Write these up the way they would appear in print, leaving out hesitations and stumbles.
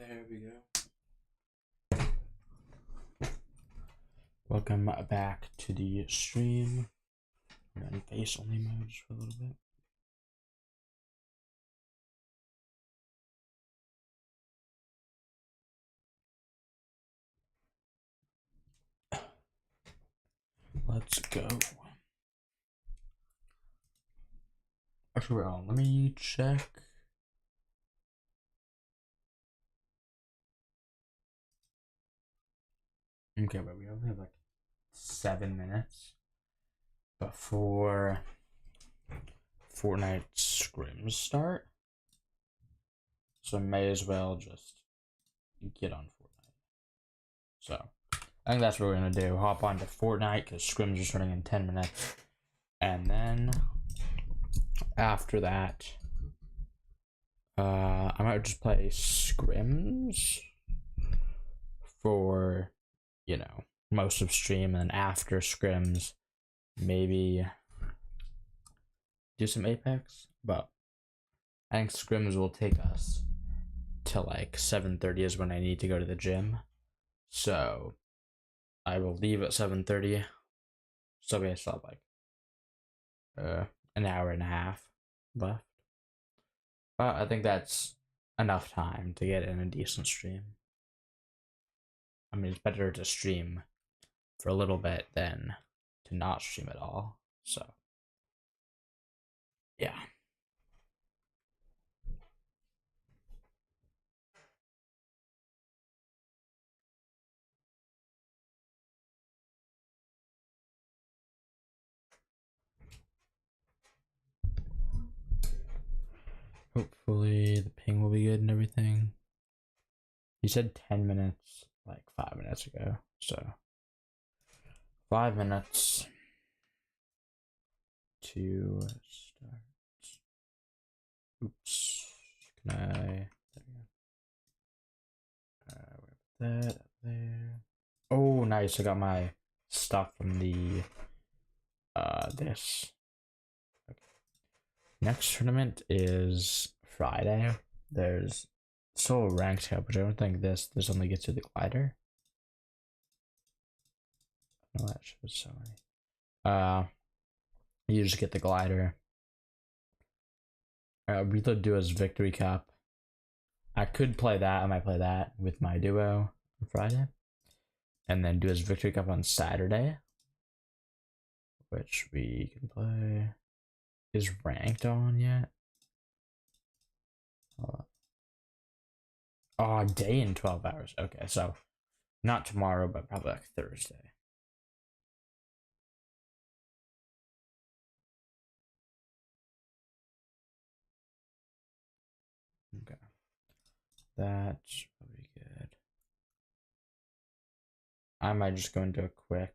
There we go. Welcome back to the stream. We're in face only mode just for a little bit. Let's go. Actually, let me check. Okay, but we only have like 7 minutes before Fortnite scrims start. So I may as well just get on Fortnite. So I think that's what we're gonna do. Hop on to Fortnite because scrims are starting in 10 minutes. And then after that, I might just play scrims for, most of stream, and after scrims, maybe do some Apex. But I think scrims will take us till like 7:30 is when I need to go to the gym. So I will leave at 7:30. So we still have like an hour and a half left. But I think that's enough time to get in a decent stream. I mean, it's better to stream for a little bit than to not stream at all. So, yeah. Hopefully the ping will be good and everything. He said 10 minutes like 5 minutes ago. So 5 minutes to start. Oops. Can I? There we go. That up there. Oh, nice. I got my stuff from the this. Okay. Next tournament is Friday. There's still a ranked cup, but I don't think this only gets you the glider. No, that shows so many. You just get the glider. Reload Duo's Victory Cup. I could play that. I might play that with my duo on Friday. And then do his Victory Cup on Saturday, which we can play. Is ranked on yet? Oh, day in 12 hours. Okay, so not tomorrow, but probably like Thursday. Okay. That's probably good. I might just go into a quick.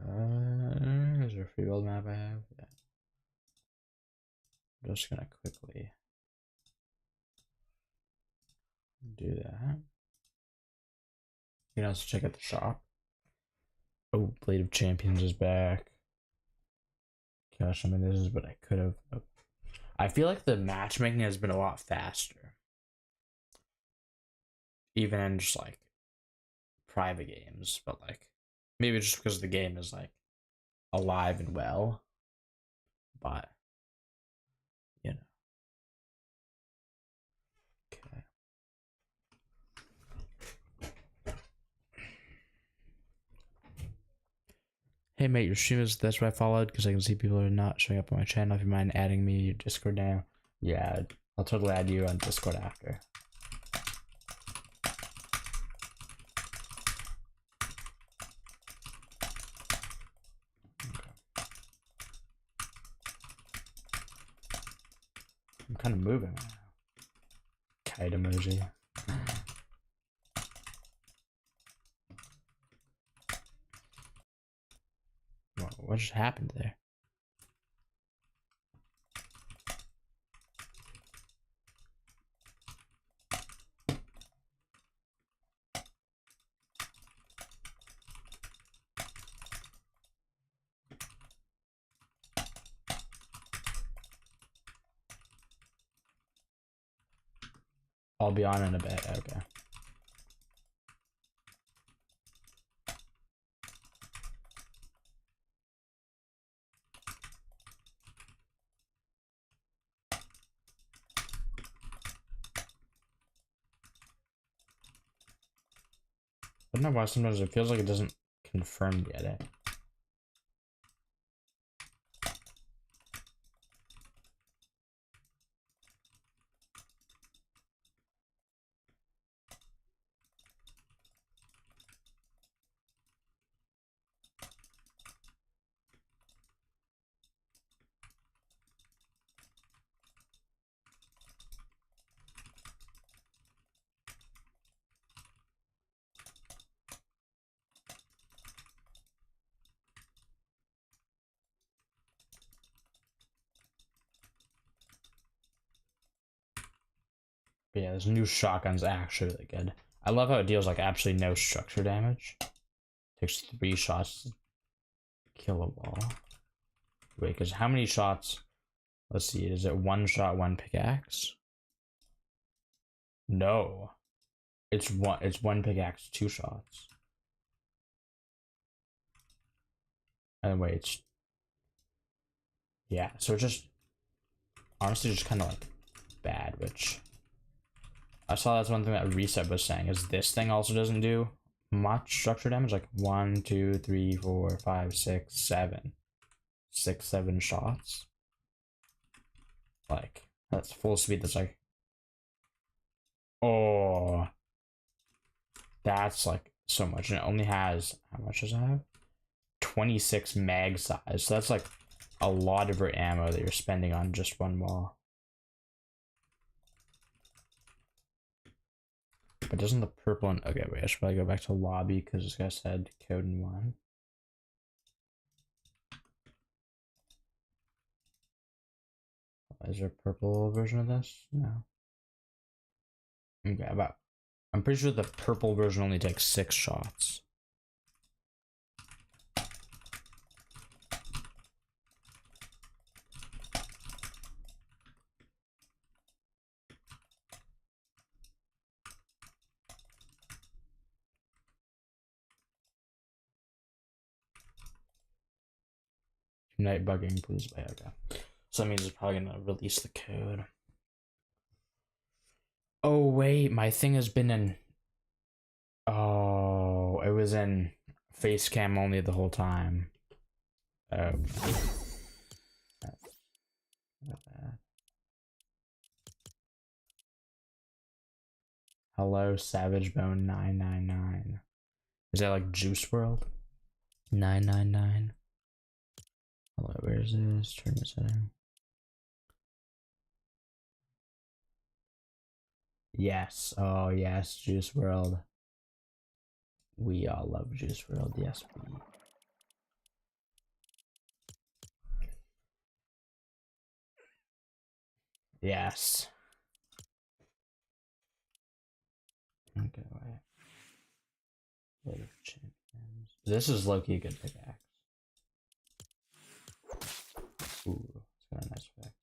Is there a free build map I have? Yeah. I'm just gonna quickly do that. You can also check out the shop. Oh, Blade of Champions is back. Gosh, I mean, this is what I could have. Oh. I feel like the matchmaking has been a lot faster. Even in just like private games, but like maybe just because the game is like alive and well. But okay. Hey mate, your stream is that's why I followed because I can see people are not showing up on my channel. If you mind adding me your Discord now, yeah, I'll totally add you on Discord after. Okay. I'm kind of moving right now. Kite emoji. What just happened there? I'll be on in a bit. Okay. I don't know why sometimes it feels like it doesn't confirm the edit. But yeah, this new shotgun's actually really good. I love how it deals like absolutely no structure damage. Takes 3 shots to kill a wall. Wait, because how many shots? Let's see, is it 1 shot, 1 pickaxe? No. It's one pickaxe, 2 shots. And wait, it's, yeah, so it's just honestly just kind of like bad, which I saw that's one thing that Reset was saying is this thing also doesn't do much structure damage, like 1, 2, 3, 4, 5, 6, 7. 6, 7 shots. Like, that's full speed, that's like, oh, that's like so much. And it only has, how much does it have? 26 mag size. So that's like a lot of your ammo that you're spending on just one wall. But doesn't the purple one, okay, wait, I should probably go back to lobby because this guy said code in 1. Is there a purple version of this? No. Okay, about, I'm pretty sure the purple version only takes 6 shots. Night bugging, please. Okay. So that means it's probably gonna release the code. Oh wait, my thing has been in. Oh, it was in face cam only the whole time. Oh. Hello, Savage Bone 999. Is that like Juice World? 999. Hello, where is this? Turn this setting. Yes. Oh yes, Juice World. We all love Juice World. Yes, we. Yes. Okay, wait. This is low-key a good pickaxe. Ooh, it's got a nice effect.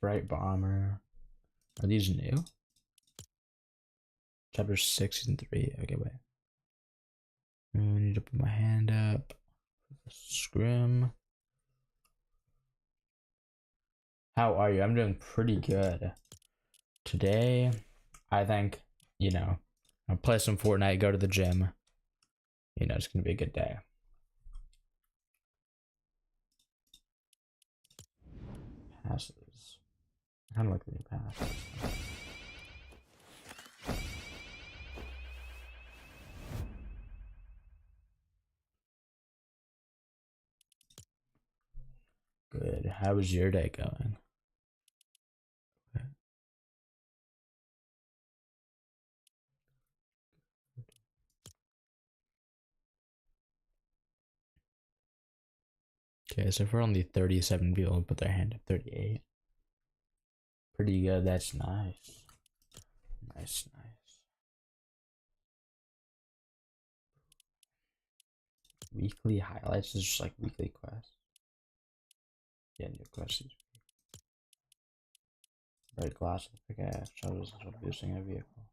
Bright Bomber. Are these new? Chapter 6 and 3. Okay, wait. I need to put my hand up. Scrim. How are you? I'm doing pretty good. Today, I think, you know, I'll play some Fortnite, go to the gym. You know, it's gonna be a good day. Passes. I kind of like the new pass. Good. How was your day going? Okay, so if we're only 37 people put their hand up, 38. Pretty good, that's nice. Nice, nice. Weekly highlights is just like weekly quests. Yeah, new quests. Red glass with pickaxe shows boosting a vehicle.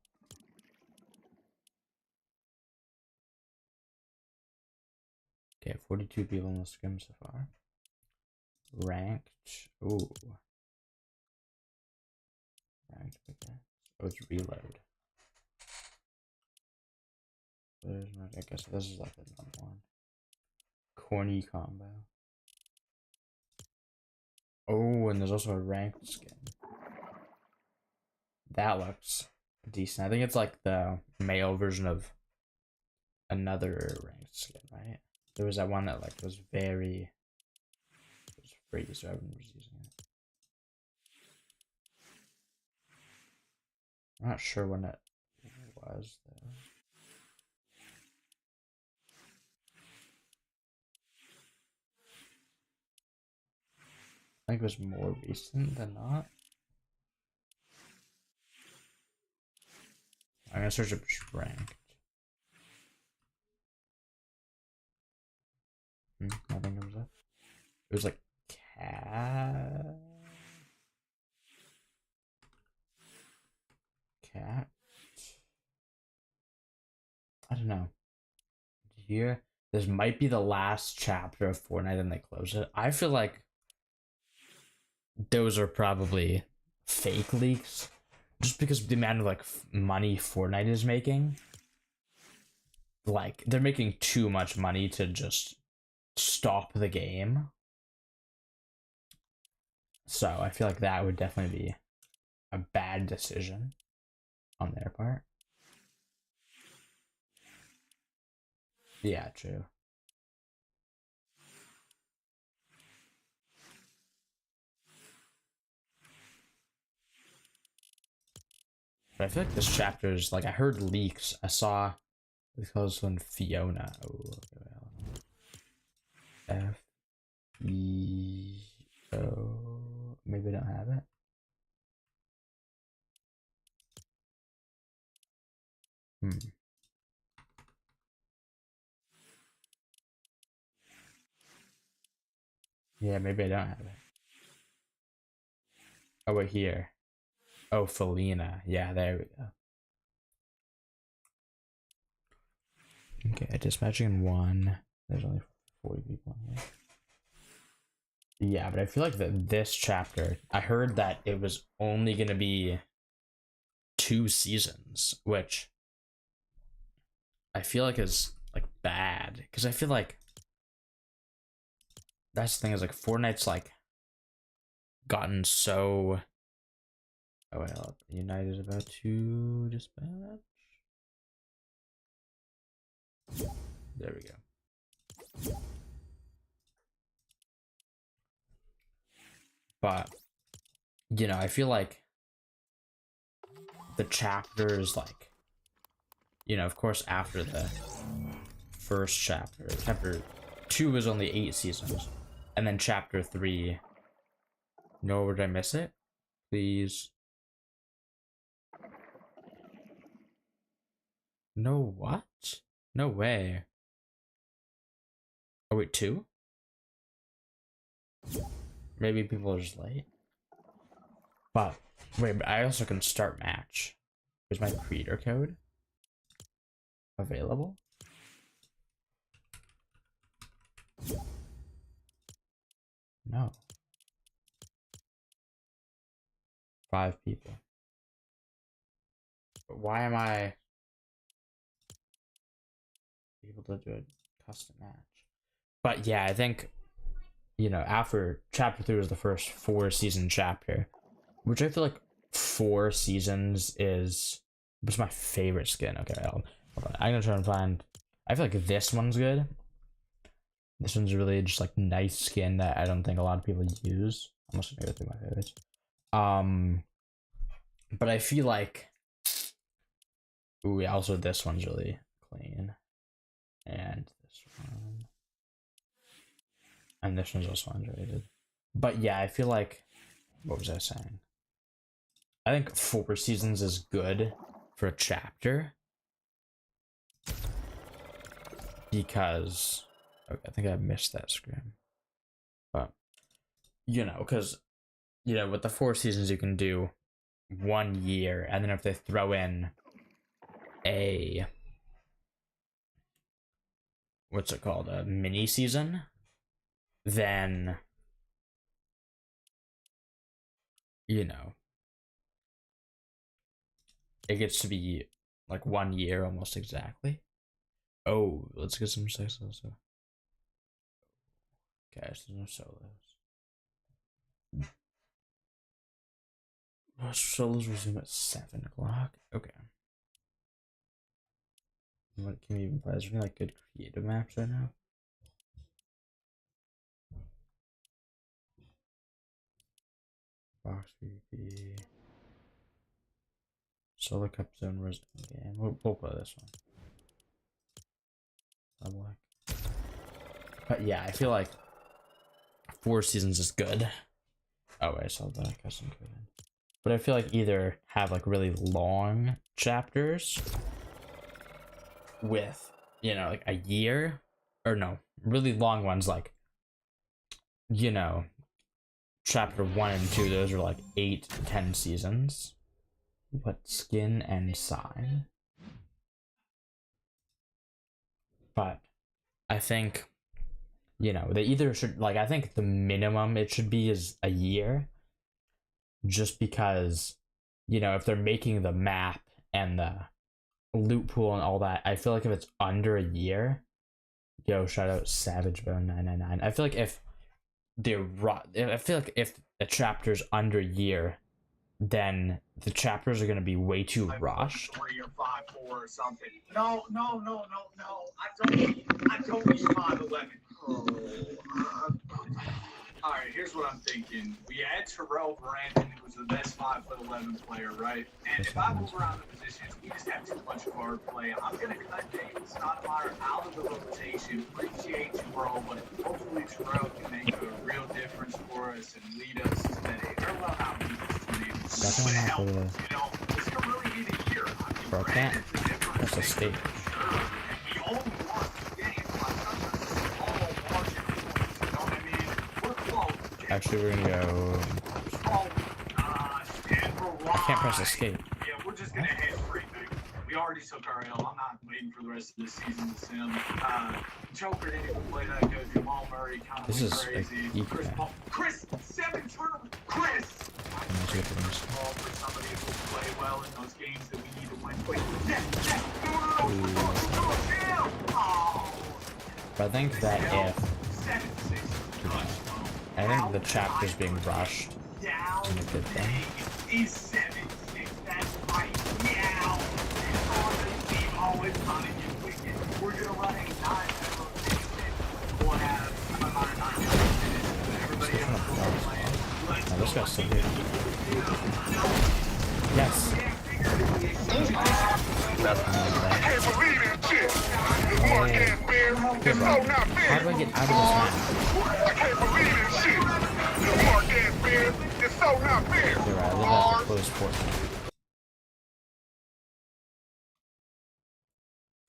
Okay, 42 people in the scrim so far. Ranked. Ooh. Ranked pickaxe. Oh, it's reload. There's no, I guess this is like the number one. Corny combo. Oh, and there's also a ranked skin. That looks decent. I think it's like the male version of another ranked skin, right? There was that one that like was very, it was free, so everyone was using it. I'm not sure when it was though. I think it was more recent than not. I'm gonna search up ranked. Nothing comes up. It was like cat. I don't know. Here, this might be the last chapter of Fortnite, and they close it. I feel like those are probably fake leaks, just because of the amount of like money Fortnite is making. Like they're making too much money to just stop the game. So I feel like that would definitely be a bad decision on their part. Yeah, true. But I feel like this chapter is like I heard leaks. I saw it calls one Fiona. Oh, okay, well. FEO. Maybe I don't have it. Yeah, maybe I don't have it. Oh, wait, here. Oh, Felina. Yeah, there we go. Okay, dispatching one. There's only 40 people in here. Yeah, but I feel like that this chapter, I heard that it was only gonna be 2 seasons, which I feel like is like bad because I feel like that's the thing is like Fortnite's like gotten so. Oh well, United is about to dispatch. There we go. But you know, I feel like the chapters like, you know, of course after the first chapter 2 was only 8 seasons, and then chapter 3. No, did I miss it? Please. No, what? No way. Oh wait, 2? Maybe people are just late. But wait, but I also can start match. Is my creator code available? No. 5 people. But why am I able to do a custom match? But yeah, I think, you know, after chapter 3 was the first 4-season chapter, which I feel like 4 seasons is what's my favorite skin. Okay, hold on. I'm gonna try and find. I feel like this one's good. This one's really just like nice skin that I don't think a lot of people use. I'm just gonna go through my favorites. But I feel like, ooh, yeah, also this one's really clean, and this one, and this one's also underrated. But yeah, I feel like, what was I saying? I think 4 seasons is good for a chapter because Okay, I think I missed that scrim. But, because, with the 4 seasons, you can do 1 year, and then if they throw in a, what's it called, a mini season, then, it gets to be like 1 year almost exactly. Oh, let's get some sex also. Okay, so there's no solos. Solos resume at 7 o'clock. Okay. What can we even play? Is there any like good creative maps right now? Box PvP. Solo Cup Zone Resident game. We'll play this one. But yeah, I feel like 4 seasons is good. Oh, I saw that custom code. But I feel like either have like really long chapters with, like a year, or no, really long ones like, chapter 1 and 2, those are like 8 to 10 seasons. But skin and sign. But I think, they either should, like, I think the minimum it should be is a year. Just because, if they're making the map and the loot pool and all that, I feel like if it's under a year, shout out Savage Bone 999. I feel like if the chapter's under a year, then the chapters are gonna be way too rushed. 3 or 5, 4 or something. No. I don't need 511. All right, here's what I'm thinking. We add Terrell Brandon, who's the best 5'11" player, right? And if I move around the positions, we just have too much guard play. I'm gonna cut David Stoudemire out of the rotation. Appreciate you, bro, but hopefully Terrell can make a real difference for us and lead us to that. Or well, not lead us to the. But help. It's gonna really need a year. I mean, Bro, can't. That's a state. Sure. And we only won 2 games by such a small margin of points. You know what I mean? We're close. Actually, we're gonna go. Oh gosh, and we're I can't press escape. Yeah, we're just gonna head straight back. We already took our L. I'm not waiting for the rest of the season to sim. Joker didn't even play that good. Jamal Murray kind of went crazy. Chris, 7 turnovers. Chris! Ball for somebody who will play well in those games that we need to win. Wait, But I think that I think the chapter's being rushed isn't a good thing. He's 7'6", that's right. Meow. And on the team always running you wicked. We're gonna run a 9-minute rotation. We'll have about a 9-minute finish. Everybody else will play. Now this guy's so good. Yes. Can't believe this shit. Mark ass bear. It's so not fair. How do I get out of this map? I can't believe this shit. Mark ass bear. It's so not fair. You're right, I live at the closed Fortnite.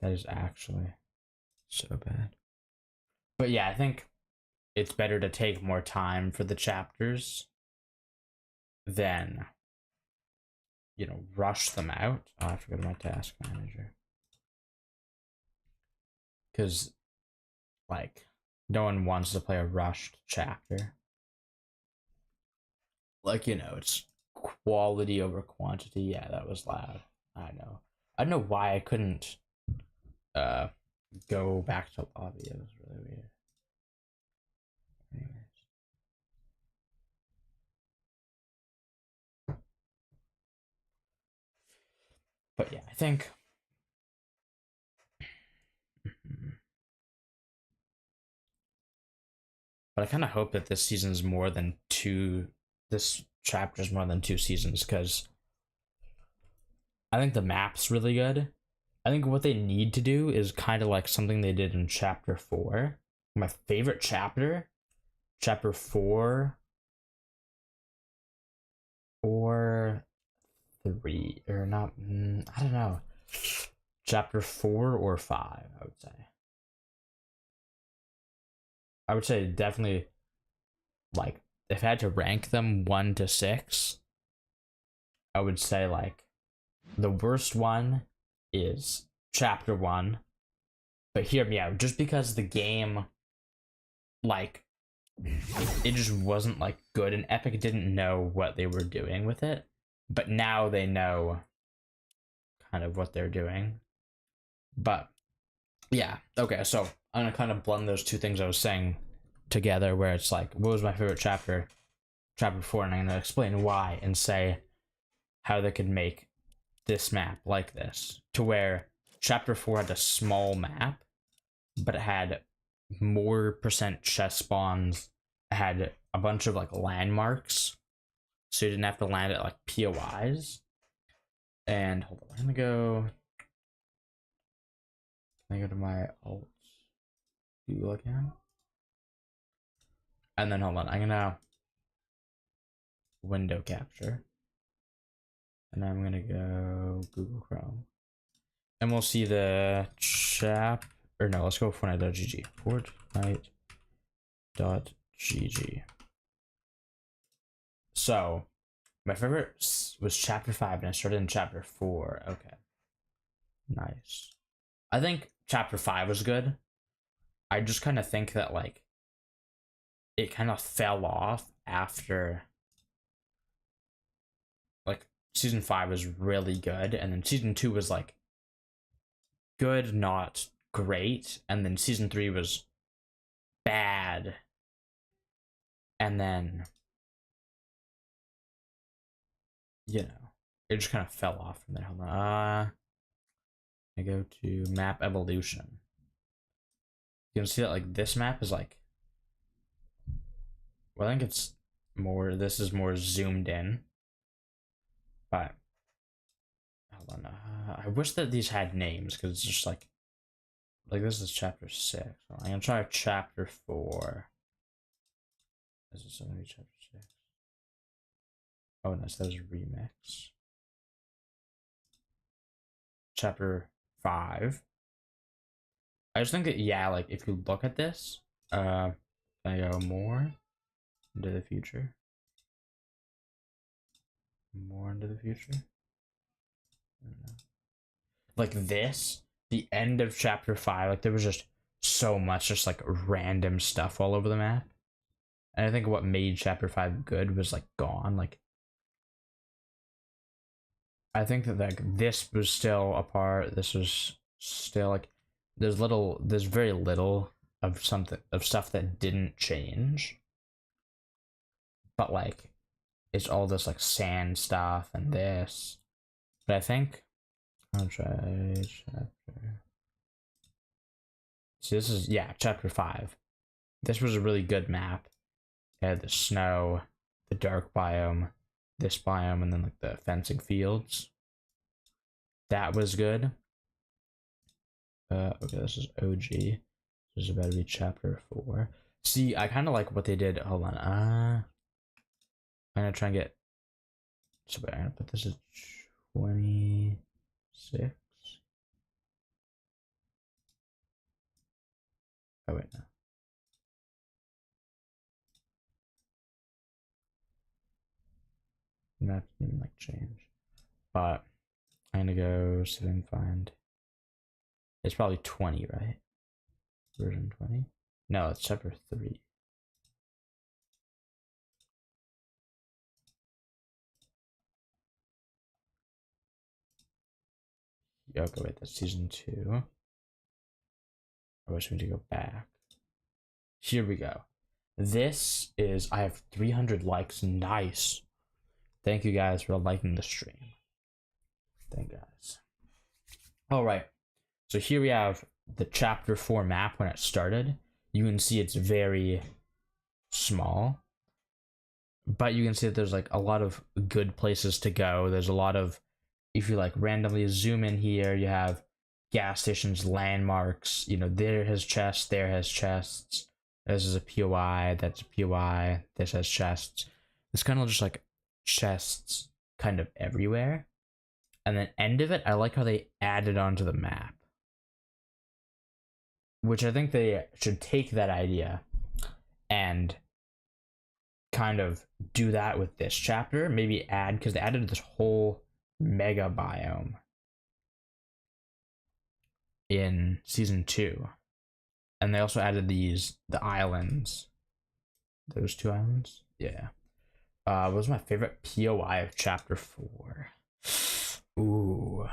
That is actually so bad. But yeah, I think it's better to take more time for the chapters than, rush them out. Oh, I have to go to my task manager. Because, like, no one wants to play a rushed chapter. Like, it's quality over quantity. Yeah, that was loud. I know. I don't know why I couldn't go back to lobby. It was really weird. Anyways. But yeah, I think but I kind of hope that this season's more than 2 this chapter's more than 2 seasons, because I think the map's really good. I think what they need to do is kind of like something they did in chapter 4. My favorite chapter 4 or 3, or not, I don't know, chapter 4 or 5, I would say. I would say definitely, like, if I had to rank them 1 to 6, I would say, like, the worst one is chapter 1. But hear me out, just because the game, like, it just wasn't, like, good, and Epic didn't know what they were doing with it. But now they know kind of what they're doing. But yeah, okay, so I'm gonna kind of blend those two things I was saying together, where it's like, what was my favorite chapter? Chapter 4, and I'm gonna explain why and say how they could make this map like this, to where chapter 4 had a small map, but it had more percent chest spawns. It had a bunch of, like, landmarks, so you didn't have to land at, like, POIs. And hold on, I'm gonna go. Can I go to my alt Google account? And then hold on, I'm gonna window capture, and I'm gonna go Google Chrome, and we'll see the chap. Or no, let's go Fortnite.gg. Fortnite.gg. So my favorite was chapter 5, and I started in chapter 4. Okay, nice. I think chapter 5 was good. I just kind of think that, like, it kind of fell off after, like, season 5 was really good, and then season 2 was, like, good, not great, and then season 3 was bad, and then, you know, it just kind of fell off from there. Hold on. I go to map evolution. You can see that, like, this map is, like, well, I think it's more, this is more zoomed in, but hold on. I wish that these had names, because it's just like this is chapter 6. I'm gonna try chapter 4. This is gonna be chapter 6. Oh, nice. That was a remix. Chapter 5. I just think that, yeah, like, if you look at this, I go more into the future. More into the future. I don't know. Like this, the end of chapter 5, like, there was just so much, just, like, random stuff all over the map. And I think what made chapter 5 good was, like, gone. Like, I think that, like, this was still a part. This was still, like, there's very little of stuff that didn't change. But, like, it's all this, like, sand stuff and this. But I think I'll try chapter. See, this is, yeah, chapter 5. This was a really good map. It had the snow, the dark biome, this biome, and then, like, the fencing fields. That was good. Okay, this is OG. This is about to be chapter 4. See, I kind of like what they did. Hold on. I'm gonna try and get. So I'm gonna put this at 26. Oh wait, no. That didn't, like, change. But I'm gonna go see if I can find. It's probably 20, right? Version 20? No, it's chapter 3. Okay, wait, that's season 2. I wish we need to go back. Here we go. This is, I have 300 likes. Nice. Thank you guys for liking the stream. Thank you guys. All right. So here we have the chapter 4 map when it started. You can see it's very small, but you can see that there's, like, a lot of good places to go. There's a lot of, if you, like, randomly zoom in here, you have gas stations, landmarks, you know, there has chests, there has chests. This is a POI, that's a POI, this has chests. It's kind of just, like, chests kind of everywhere. And then end of it, I like how they added onto the map, which I think they should take that idea and kind of do that with this chapter. Maybe add, because they added this whole mega biome in season 2, and they also added the islands. Those 2 islands, yeah. What was my favorite POI of chapter 4? Ooh,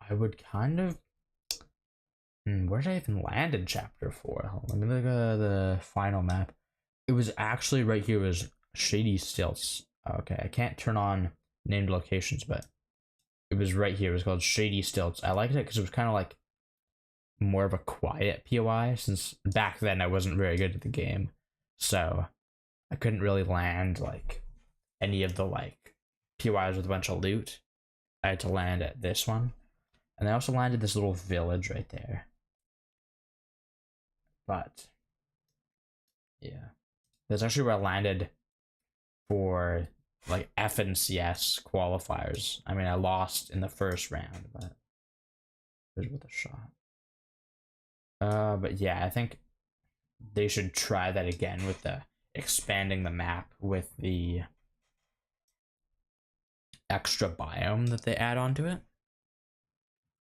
I would kind of. Where did I even land in chapter 4? Hold on, let me look at the final map. It was actually right here. It was Shady Stilts. Okay, I can't turn on named locations, but it was right here. It was called Shady Stilts. I liked it because it was kind of like more of a quiet POI, since back then I wasn't very good at the game, so I couldn't really land like any of the like POIs with a bunch of loot. I had to land at this one, and I also landed this little village right there. But yeah, that's actually where I landed for like F and CS qualifiers. I mean, I lost in the first round, but it was with a shot. But yeah, I think they should try that again with the expanding the map with the extra biome that they add onto it.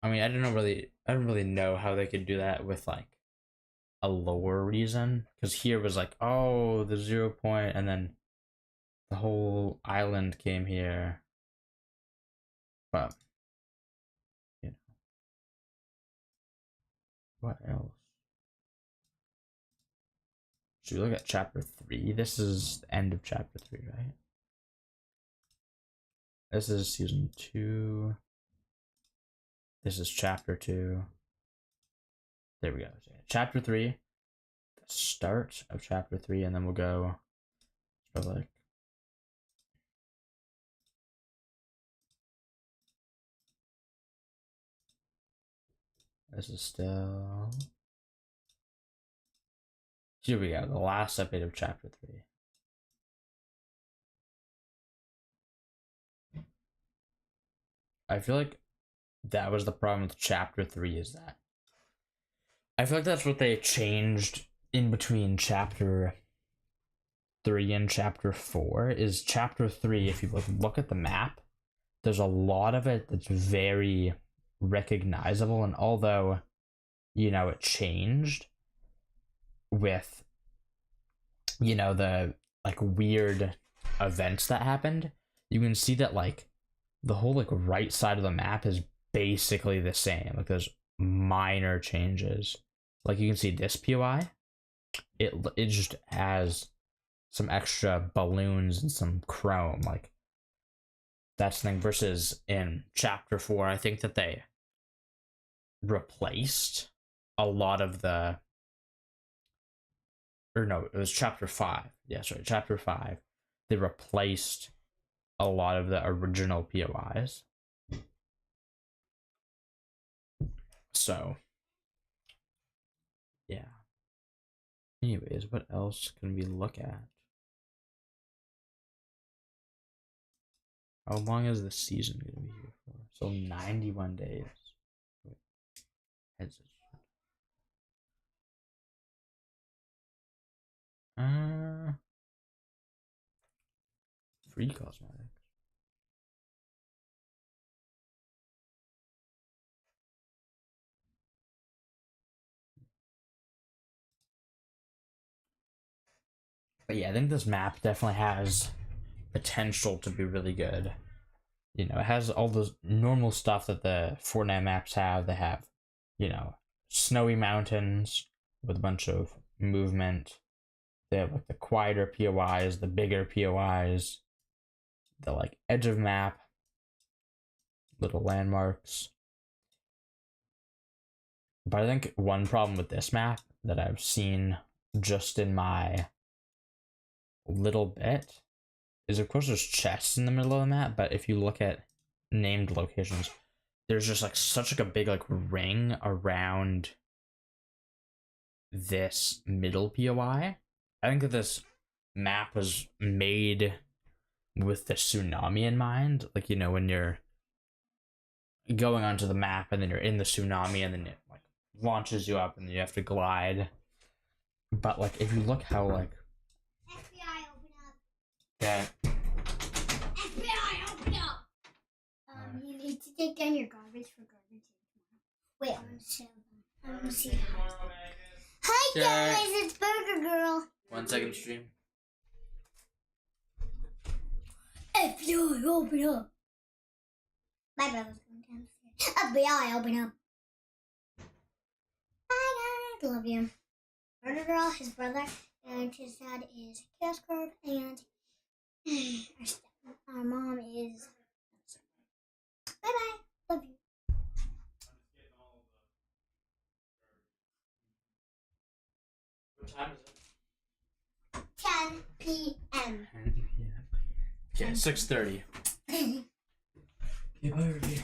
I mean, I don't really know how they could do that with like a lower reason, because here was like, oh, the 0 point, and then the whole island came here. But you know, what else? Should we look at chapter 3? This is the end of chapter 3, right? This is season 2. This is chapter 2. There we go. Chapter 3. The start of chapter 3, and then we'll go like this is still. Here we go, the last update of chapter 3. I feel like that was the problem with chapter 3, is that I feel like that's what they changed in between chapter 3 and chapter 4. Is chapter 3, if you look at the map, there's a lot of it that's very recognizable, and although, you know, it changed with, you know, the like weird events that happened, you can see that like the whole like right side of the map is basically the same. Like there's minor changes. Like you can see this POI, it just has some extra balloons and some chrome. Like that's the thing. Versus in chapter 4, I think that they replaced a lot of the, or no, it was chapter 5. Yeah, sorry, chapter 5. They replaced a lot of the original POIs. So, yeah. Anyways, what else can we look at? How long is the season going to be here for? So 91 days. Wait. Free cosmetics. But yeah, I think this map definitely has potential to be really good. You know, it has all the normal stuff that the Fortnite maps have. They have, you know, snowy mountains with a bunch of movement. They have like the quieter POIs, the bigger POIs, the like edge of map, little landmarks. But I think one problem with this map that I've seen just in my little bit is, of course, there's chests in the middle of the map, but if you look at named locations, there's just like such like a big like ring around this middle POI. I think that this map was made with the tsunami in mind. Like, you know, when you're going onto the map and then you're in the tsunami and then it like launches you up and you have to glide. But like if you look how like Okay. FBI, open up. You need to take down your garbage for garbage tomorrow. Wait, I'm gonna show them. I'm gonna see. Hi Yeah. guys, it's Burger Girl. 1 second stream. FBI, open up. My brother's going downstairs. FBI, open up. Hi guys, love you. Burger Girl, his brother, and his dad is Chaos Curve, and our mom is. Bye bye, love you. What time is it? 10 p.m. Okay, 6:30. Yeah, bye, everybody.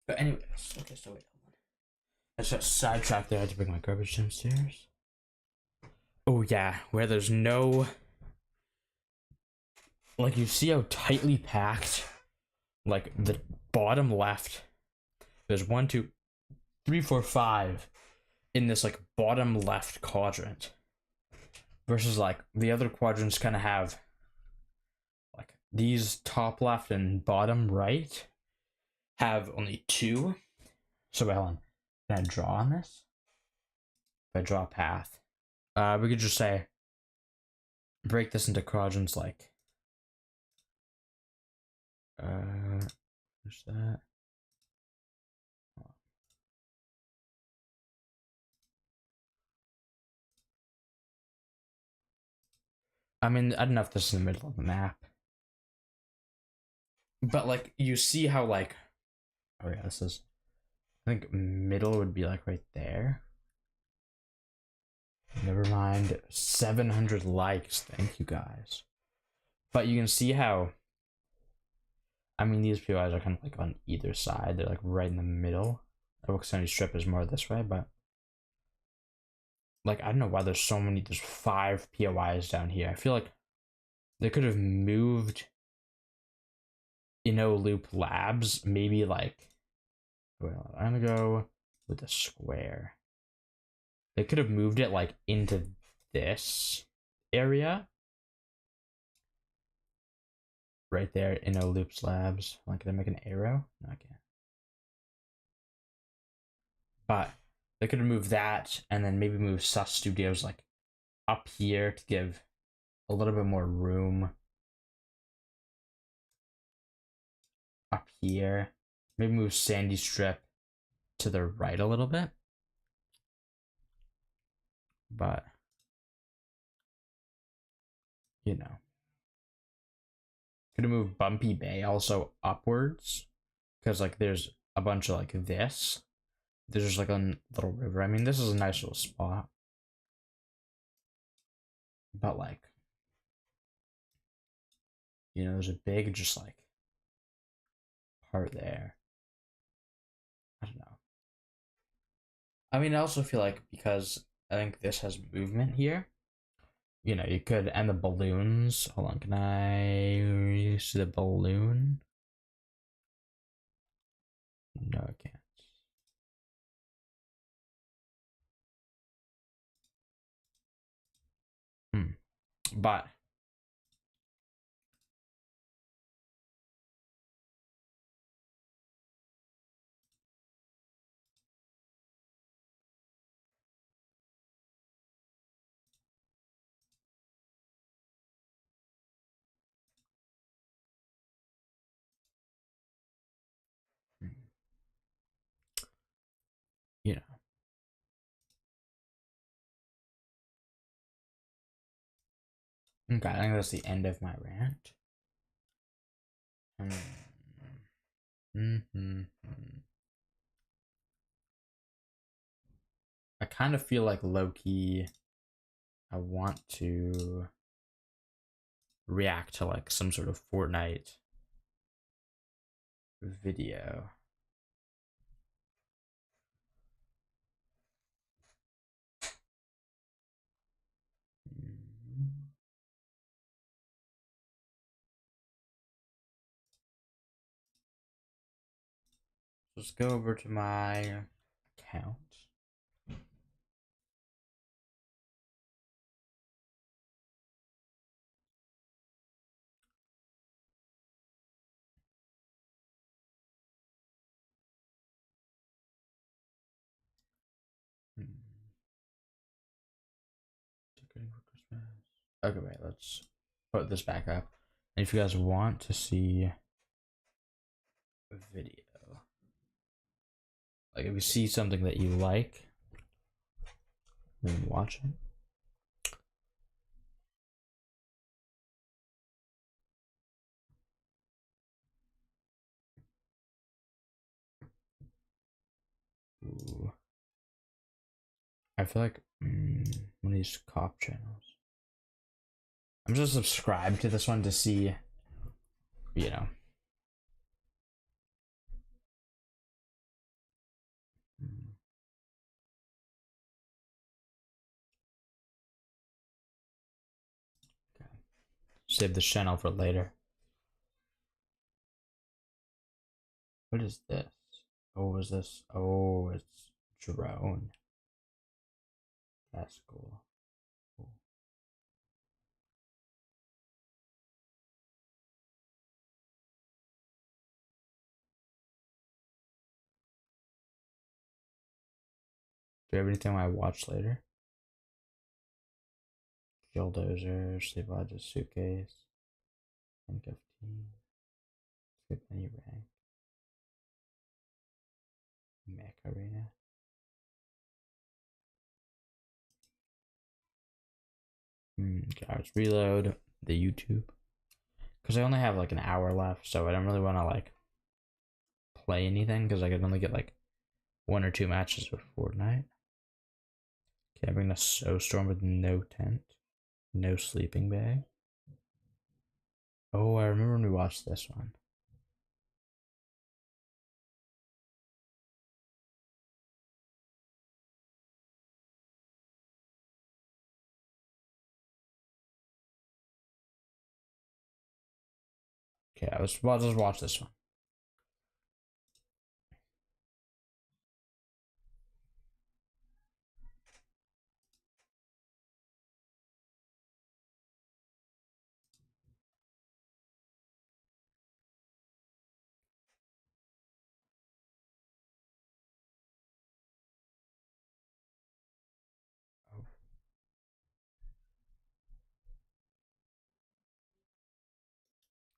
But anyways, okay, so wait. I just got sidetracked there. I had to bring my garbage downstairs. Oh yeah, where there's no, like, you see how tightly packed, like the bottom left. There's 1, 2, 3, 4, 5 in this like bottom left quadrant, versus like the other quadrants kind of have like these top left and bottom right have only 2. So wait, hold on. Can I draw on this? If I draw a path, we could just say break this into quadrants like what's that? I mean, I don't know if this is in the middle of the map, but like you see how like, oh yeah, this is, I think middle would be like right there. Never mind. 700 likes. Thank you guys. But you can see how, I mean, these POIs are kind of like on either side. They're like right in the middle. Oak Sunny Strip is more this way, but like I don't know why there's so many. There's 5 POIs down here. I feel like they could have moved Loop Labs. Maybe like, well, I'm gonna go with a square. They could have moved it like into this area. Right there, Loops Labs. Like, can I make an arrow? No, I can't. But they could have moved that and then maybe move Sus Studios like up here to give a little bit more room. Up here. Maybe move Sandy Strip to the right a little bit. But, you know. Could have moved Bumpy Bay also upwards. Because, like, there's a bunch of, like, this. There's just, like, a little river. I mean, this is a nice little spot. But, like, there's a big, just, like, part there. I don't know. I mean, I also feel like because I think this has movement here, you could, and the balloons. Hold on, can I see the balloon? No, I can't. But you know. Okay, I think that's the end of my rant. I kind of feel like low-key I want to react to like some sort of Fortnite video. Let's go over to my account. Okay, wait, let's put this back up. And if you guys want to see a video, like if you see something that you like, then watch it. Ooh. I feel like one of these cop channels. I'm just subscribed to this one to see, you know. Okay. Save the channel for later. What is this? Oh, is this? Oh, it's drone. That's cool. Cool. Do you have anything I watch later? Killdozer, sleep lodges, suitcase, handcuff team, skip any rank, mech arena. Guys, reload the YouTube because I only have like an hour left, so I don't really want to like play anything because I could only get like 1 or 2 matches with Fortnite. Okay, I bring the snowstorm with no tent, no sleeping bag. Oh, I remember when we watched this one. Okay, I'll just watch this one.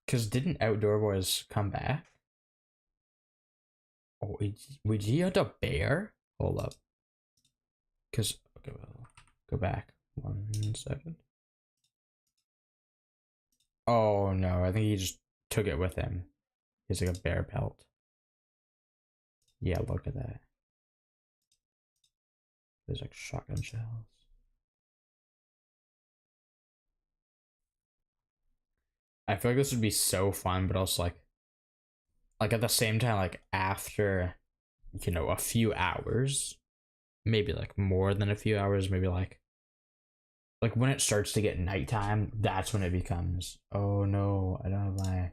Because didn't Outdoor Boys come back? Oh, wait, did he hunt a bear? Hold up. Because, okay, well, go back 1 second. Oh no, I think he just took it with him. He's like a bear pelt. Yeah, look at that. There's like shotgun shells. I feel like this would be so fun, but also like at the same time, like after, you know, a few hours, maybe like more than a few hours, maybe like when it starts to get nighttime, that's when it becomes, oh no, I don't have my.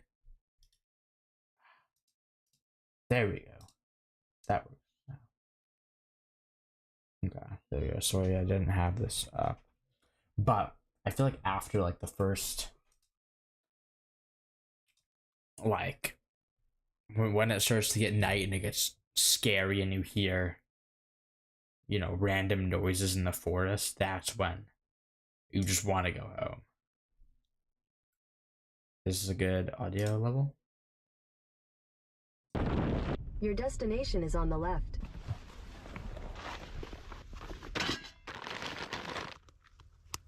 There we go. That works. Okay, there we go. Sorry, I didn't have this up, but I feel like after like the first, like when it starts to get night and it gets scary and you hear, you know, random noises in the forest, that's when you just want to go home. This is a good audio level. Your destination is on the left.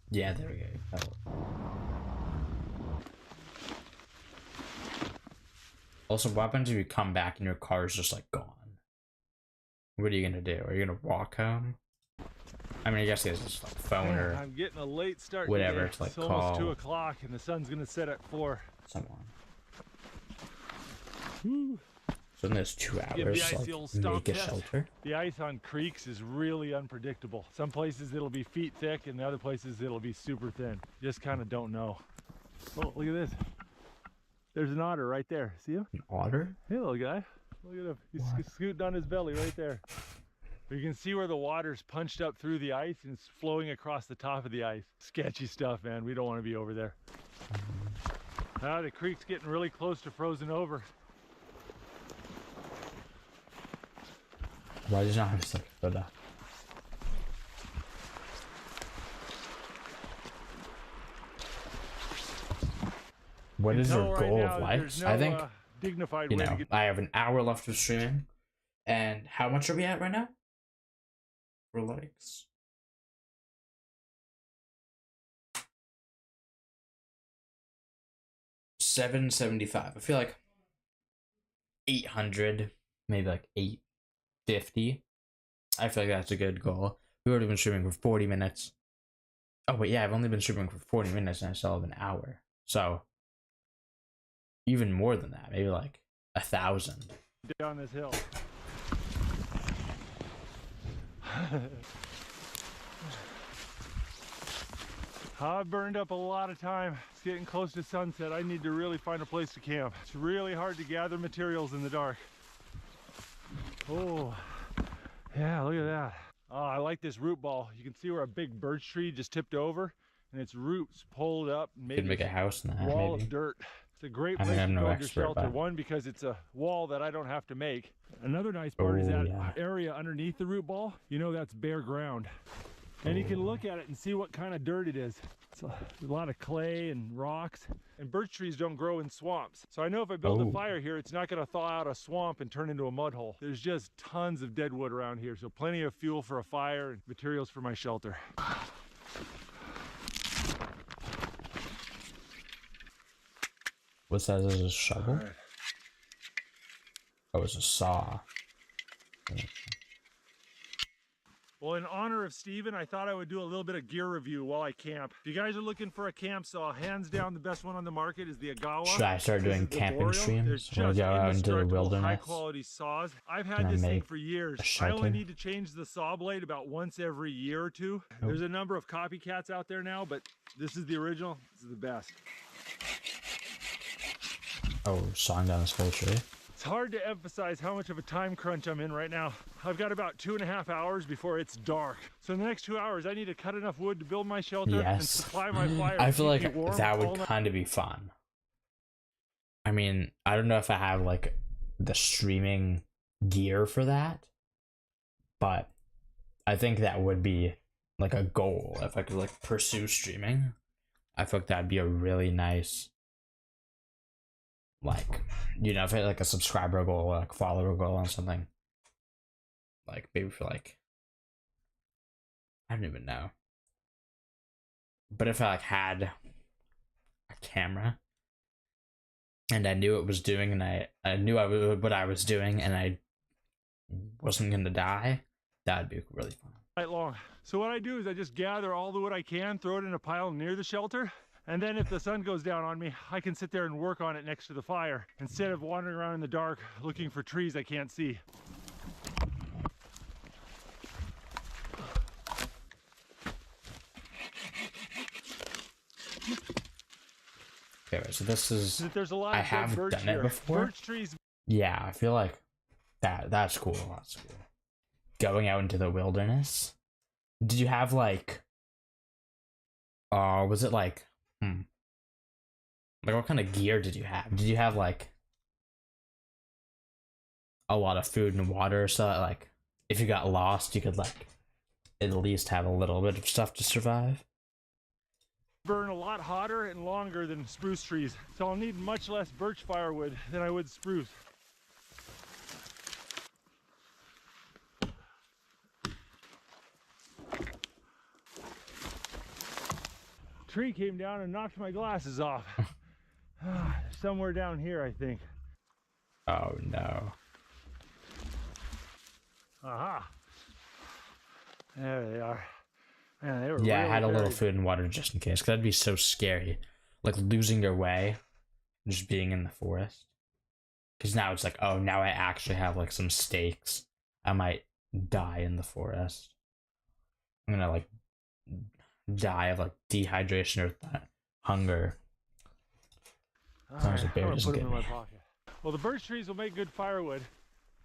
Yeah, there we go. That'll... Also, what happens if you come back and your car is just like gone? What are you gonna do? Are you gonna walk home? I mean, I guess there's just like phone or I'm getting a late start whatever today. to like It's almost call 2 o'clock and the sun's gonna set at 4. someone. Woo. So in those 2 Give the hours, ice like the old stomp make a test. shelter. The ice on creeks is really unpredictable. Some places it'll be feet thick and the other places it'll be super thin. Just kind of don't know. Oh, look at this. There's an otter right there. See him? An otter? Hey, little guy. Look at him. He's scooting on his belly right there. You can see where the water's punched up through the ice and it's flowing across the top of the ice. Sketchy stuff, man. We don't want to be over there. The creek's getting really close to frozen over. Why does not have just like a photo? what can is tell your right goal now of that there's likes? no, I think, dignified you way to know, get. I have an hour left of streaming. And how much are we at right now? For likes? $775. I feel like 800, maybe like 850. I feel like that's a good goal. We've already been streaming for 40 minutes. Oh, wait, yeah, I've only been streaming for 40 minutes and I still have an hour. So, even more than that, maybe like 1,000. Down this hill. I've burned up a lot of time. It's getting close to sunset. I need to really find a place to camp. It's really hard to gather materials in the dark. Oh, yeah, look at that. Oh, I like this root ball. You can see where a big birch tree just tipped over and its roots pulled up and Could made make a this house in that, wall maybe. of dirt. It's a great I mean, place I'm to no build your expert, shelter. but... One, because it's a wall that I don't have to make. Another nice part is Oh, that yeah. area underneath the root ball. You know that's bare ground. And you can look at it and see what kind of dirt it is. It's a lot of clay and rocks. And birch trees don't grow in swamps. So I know if I build a fire here, it's not going to thaw out a swamp and turn into a mud hole. There's just tons of dead wood around here. So plenty of fuel for a fire and materials for my shelter. What size is a shovel? All right. Oh, it's a saw. Well, in honor of Steven, I thought I would do a little bit of gear review while I camp. If you guys are looking for a camp saw, hands down the best one on the market is the Agawa. Should I start This doing is the camping Boreal. streams? There's We'll just go out into the indestructible, wilderness. high quality saws. I've had Gonna this thing make for years. a I shelter. only need to change the saw blade about once every year or two. Oh. There's a number of copycats out there now, but this is the original. This is the best. Oh, sawing down this whole tree. It's hard to emphasize how much of a time crunch I'm in right now. I've got about 2.5 hours before it's dark. So in the next 2 hours, I need to cut enough wood to build my shelter and Yes. supply my fire. I to feel keep like me warm that all would night. kind of be fun. I mean, I don't know if I have like the streaming gear for that, but I think that would be like a goal if I could like pursue streaming. I feel like that'd be a really nice, like, you know, if I had like a subscriber goal or like follower goal on something, like maybe for like, I don't even know, but if I like had a camera and I knew what it was doing and I knew what I was doing and I wasn't gonna die, that'd be really fun. Night long. So what I do is I just gather all the wood I can, throw it in a pile near the shelter, and then if the sun goes down on me, I can sit there and work on it next to the fire instead of wandering around in the dark looking for trees I can't see. Okay, right, so this is, There's a lot I of dead have birch done it here. before. Birch trees. Yeah, I feel like that's cool. That's cool. Going out into the wilderness. Did you have like, was it like, like what kind of gear did you have? Did you have like a lot of food and water so that like if you got lost you could like at least have a little bit of stuff to survive? Burn a lot hotter and longer than spruce trees, so I'll need much less birch firewood than I would spruce. Tree came down and knocked my glasses off. Somewhere down here, I think. Oh no. Aha! There they are. Man, they were Yeah, really I had a little buried. food and water just in case, because that'd be so scary. Like losing your way, just being in the forest. Because now it's like, oh, now I actually have like some stakes. I might die in the forest. I'm gonna like die of like dehydration or hunger. As long as the Alright, bear I'm gonna doesn't put them get in my me. pocket. Well, the birch trees will make good firewood,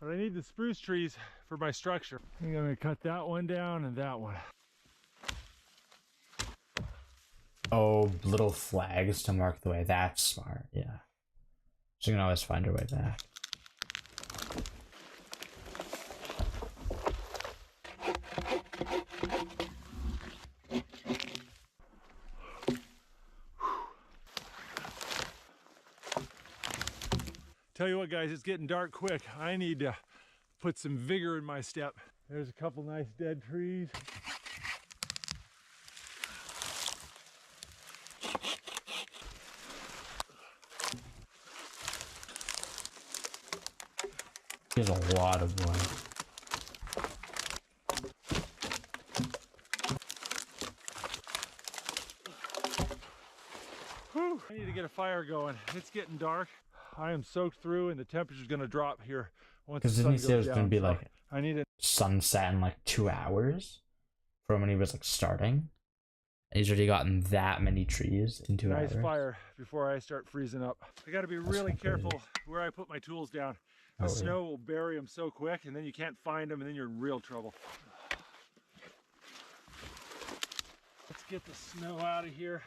but I need the spruce trees for my structure. I'm gonna cut that one down and that one. Oh, little flags to mark the way. That's smart, yeah. So you can always find your way back. Tell you what, guys, it's getting dark quick. I need to put some vigor in my step. There's a couple nice dead trees. There's a lot of wood. Whew. I need to get a fire going. It's getting dark. I am soaked through and the temperature's gonna drop here once the Because sun didn't he goes say it was down. gonna be So like I need a sunset in like 2 hours from when he was like starting? And he's already gotten that many trees in 2 nice hours. fire before I start freezing up. I gotta be really careful where I put my tools down. The Oh, yeah. snow will bury them so quick and then you can't find them and then you're in real trouble. Let's get the snow out of here.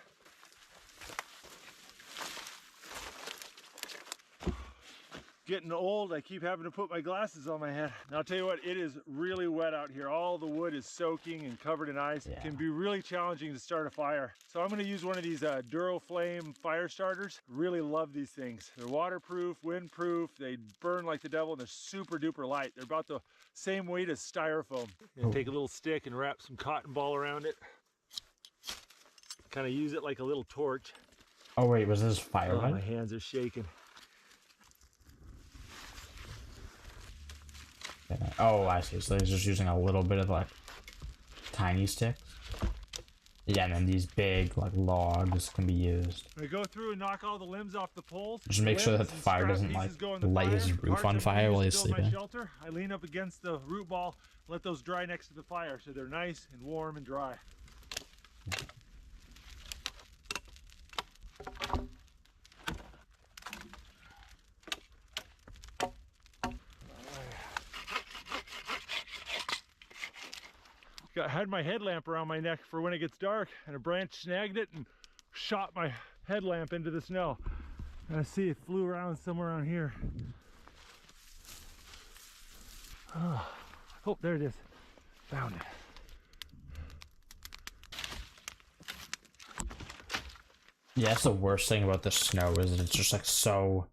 Getting old, I keep having to put my glasses on my head. And I'll tell you what, it is really wet out here. All the wood is soaking and covered in ice. Yeah. It can be really challenging to start a fire. So I'm gonna use one of these Duraflame fire starters. Really love these things. They're waterproof, windproof, they burn like the devil, and they're super duper light. They're about the same weight as styrofoam. And take a little stick and wrap some cotton ball around it. Kind of use it like a little torch. Oh wait, was this fire? Oh, my hands are shaking. Yeah. Oh, I see. So he's just using a little bit of like tiny sticks. Yeah, and then these big like logs can be used. I go through and knock all the limbs off the poles. Just make sure that the fire doesn't like light his roof on fire while he's sleeping. Shelter. I lean up against the root ball, let those dry next to the fire so they're nice and warm and dry. I had my headlamp around my neck for when it gets dark, and a branch snagged it and shot my headlamp into the snow. And I see it flew around somewhere around here. Oh, there it is. Found it. Yeah, that's the worst thing about the snow is that it's just like so.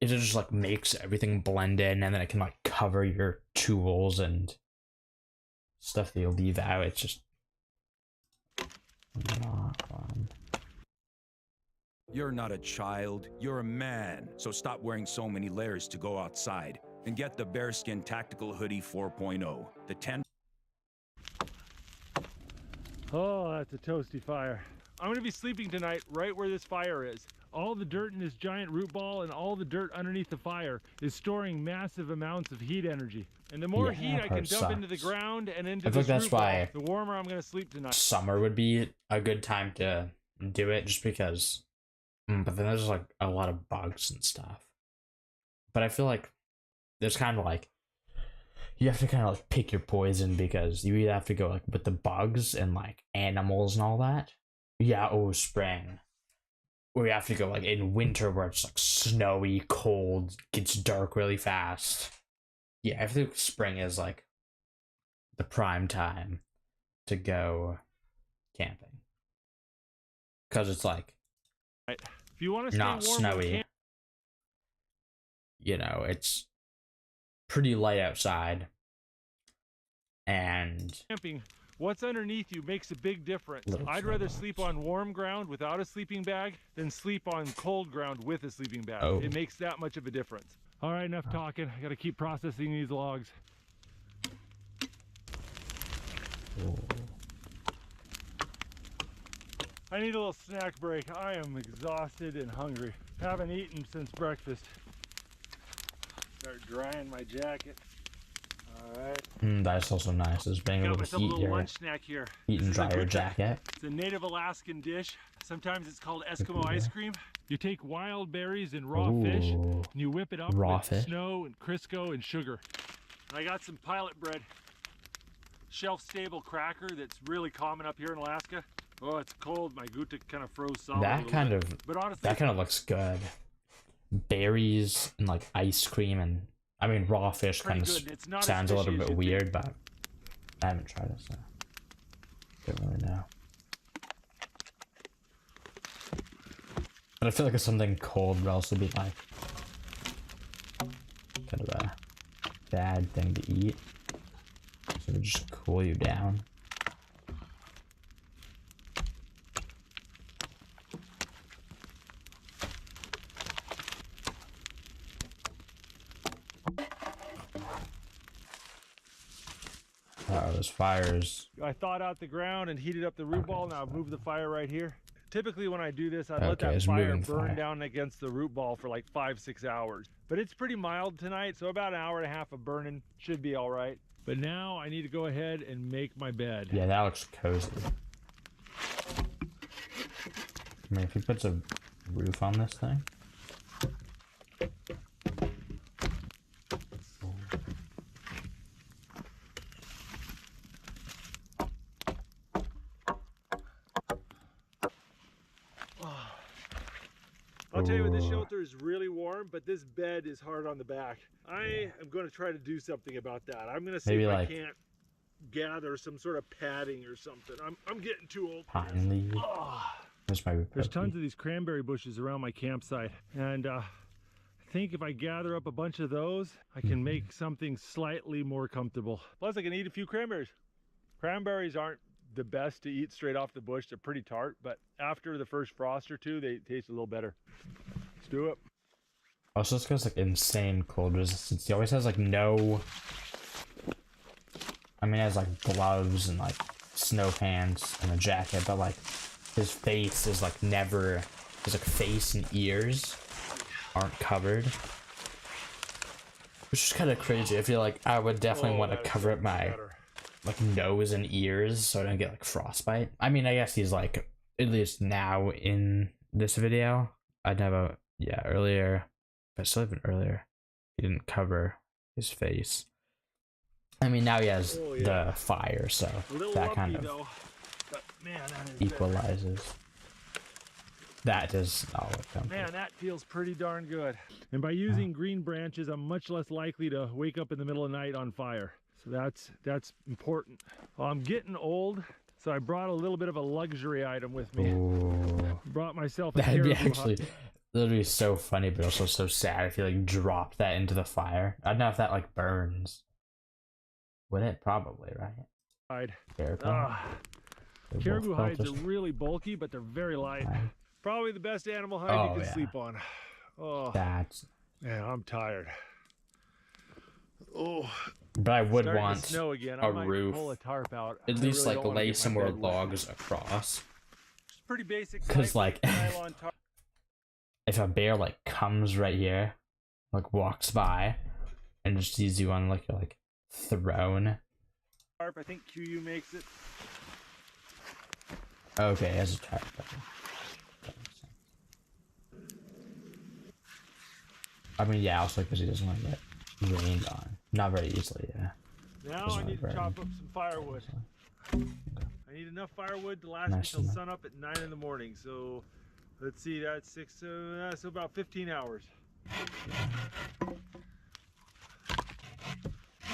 It just like makes everything blend in, and then it can like cover your tools and stuff that you leave out. It's just not fun. You're not a child, you're a man. So stop wearing so many layers to go outside and get the Bearskin Tactical Hoodie 4.0. The 10. Oh, that's a toasty fire. I'm gonna be sleeping tonight right where this fire is. All the dirt in this giant root ball and all the dirt underneath the fire is storing massive amounts of heat energy. And the more heat I can dump into the ground and into this root ball, the warmer I'm gonna sleep tonight. Summer would be a good time to do it just because, but then there's like a lot of bugs and stuff. But I feel like there's kind of like, you have to kind of like pick your poison because you either have to go like with the bugs and like animals and all that. Yeah, spring. Or you have to go like in winter where it's like snowy, cold, gets dark really fast. Yeah, I think spring is like the prime time to go camping. Because it's like if you want to not stay warm, snowy. You know, it's pretty light outside. And camping, what's underneath you makes a big difference. I'd rather sleep on warm ground without a sleeping bag than sleep on cold ground with a sleeping bag. It makes that much of a difference. All right, enough talking. I gotta keep processing these logs. I need a little snack break. I am exhausted and hungry. Haven't eaten since breakfast. Start drying my jacket. All right. That's also nice, is being able to heat your lunch snack here. Heat and dry your jacket. It's a native Alaskan dish. Sometimes it's called Eskimo ice cream. You take wild berries and raw fish, and you whip it up with snow and Crisco and sugar. And I got some pilot bread, shelf-stable cracker that's really common up here in Alaska. Oh, it's cold. My Gouda kind of froze solid. That kind of looks good. Berries and like ice cream and I mean raw fish kind of sounds a little bit weird, but I haven't tried it, so don't really know. But I feel like if something cold would also be like kind of a bad thing to eat. So it would just cool you down. Those fires. I thawed out the ground and heated up the root ball. Now I've moved the fire right here. Typically when I do this, I let that fire burn down against the root ball for like 5-6 hours. But it's pretty mild tonight, so about an hour and a half of burning should be all right. But now I need to go ahead and make my bed. Yeah, that looks cozy. I mean, if he puts a roof on this thing. I'll tell you what, this shelter is really warm, but this bed is hard on the back. I am going to try to do something about that. I'm going to see if I can't gather some sort of padding or something. I'm getting too old. Pine leaves. There's tons of these cranberry bushes around my campsite, and I think if I gather up a bunch of those, I can make something slightly more comfortable. Plus, I can eat a few cranberries. Cranberries aren't the best to eat straight off the bush. They're pretty tart, but after the first frost or two, they taste a little better. Let's do it. Also, this guy's like insane cold resistance. He always has like no. I mean, he has like gloves and like snow pants and a jacket, but like his face is like never. His like face and ears aren't covered, which is kind of crazy. I feel like I would definitely want to cover up my like nose and ears so I don't get like frostbite. I mean, I guess he's like, at least now in this video, I'd never, yeah, earlier, but still even earlier, he didn't cover his face. I mean, now he has the fire, so that kind of equalizes. That does not look comfy. Man, that feels pretty darn good. And by using green branches, I'm much less likely to wake up in the middle of the night on fire. So that's important. Well, I'm getting old, so I brought a little bit of a luxury item with me. Ooh. Brought myself a That'd be actually, that'd be so funny, but also so sad if you like drop that into the fire. I don't know if that like burns. Would it? Probably, right? Caribou hides are really bulky, but they're very light. Probably the best animal hide you can sleep on. Oh, that's. Man, I'm tired. Oh. But I would want a roof, pull a tarp out. at least like lay some more logs across. It's pretty basic. Because like, if a bear like comes right here, like walks by, and just sees you on like your like throne. Tarp, I think QU makes it. Okay, as a tarp. I mean, yeah, also because he doesn't want to get rained on. Not very easily, yeah. Now I need to chop up some firewood. I need enough firewood to last until sun up at 9 in the morning. So let's see, that's 6, so about 15 hours.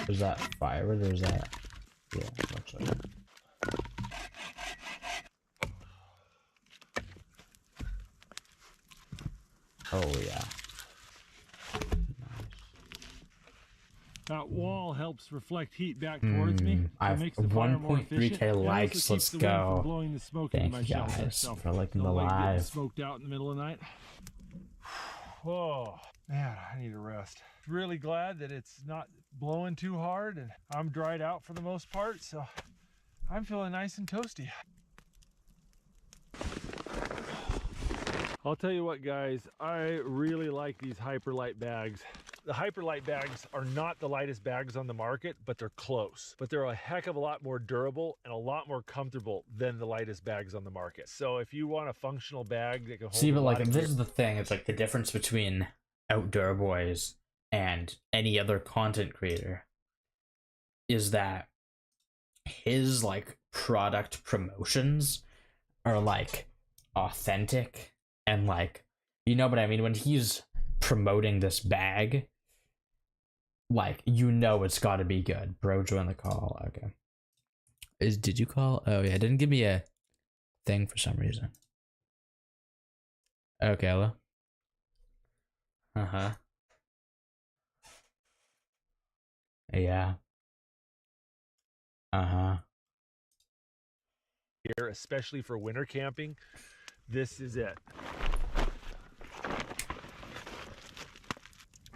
Is that firewood or is that? Yeah, looks like it. Oh yeah. That wall helps reflect heat back towards me. I have 1.3k likes. Let's go. Thank you guys for liking the live. Smoked out in the middle of the night. Whoa, man, I need a rest. Really glad that it's not blowing too hard and I'm dried out for the most part, so I'm feeling nice and toasty. I'll tell you what, guys, I really like these Hyperlight bags. The Hyperlight bags are not the lightest bags on the market, but they're close. But they're a heck of a lot more durable and a lot more comfortable than the lightest bags on the market. So if you want a functional bag that can hold See, but like this is the thing, it's like the difference between Outdoor Boys and any other content creator is that his like product promotions are like authentic and like, you know what I mean? When he's promoting this bag, like, you know it's got to be good. Bro, join the call. Okay. Did you call? Oh yeah, it didn't give me a thing for some reason. Okay, hello. Uh-huh. Yeah. Uh-huh. Here, especially for winter camping, this is it.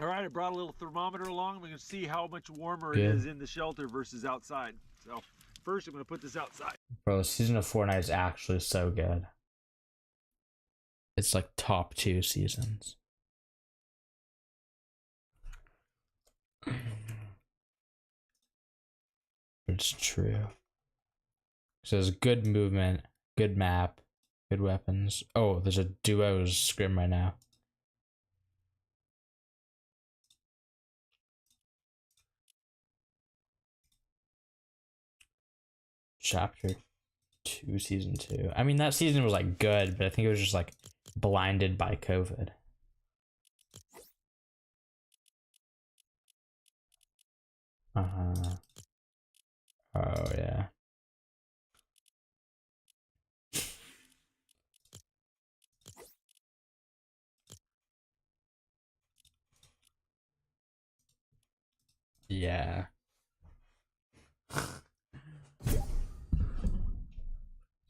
All right, I brought a little thermometer along. We can see how much warmer it is in the shelter versus outside. So first I'm gonna put this outside. Bro, the season of Fortnite is actually so good. It's like top 2 seasons. It's true. So there's good movement, good map, good weapons. Oh, there's a duos scrim right now. Chapter 2, season 2. I mean, that season was like good, but I think it was just like blinded by COVID. Uh-huh. Oh, yeah. Yeah.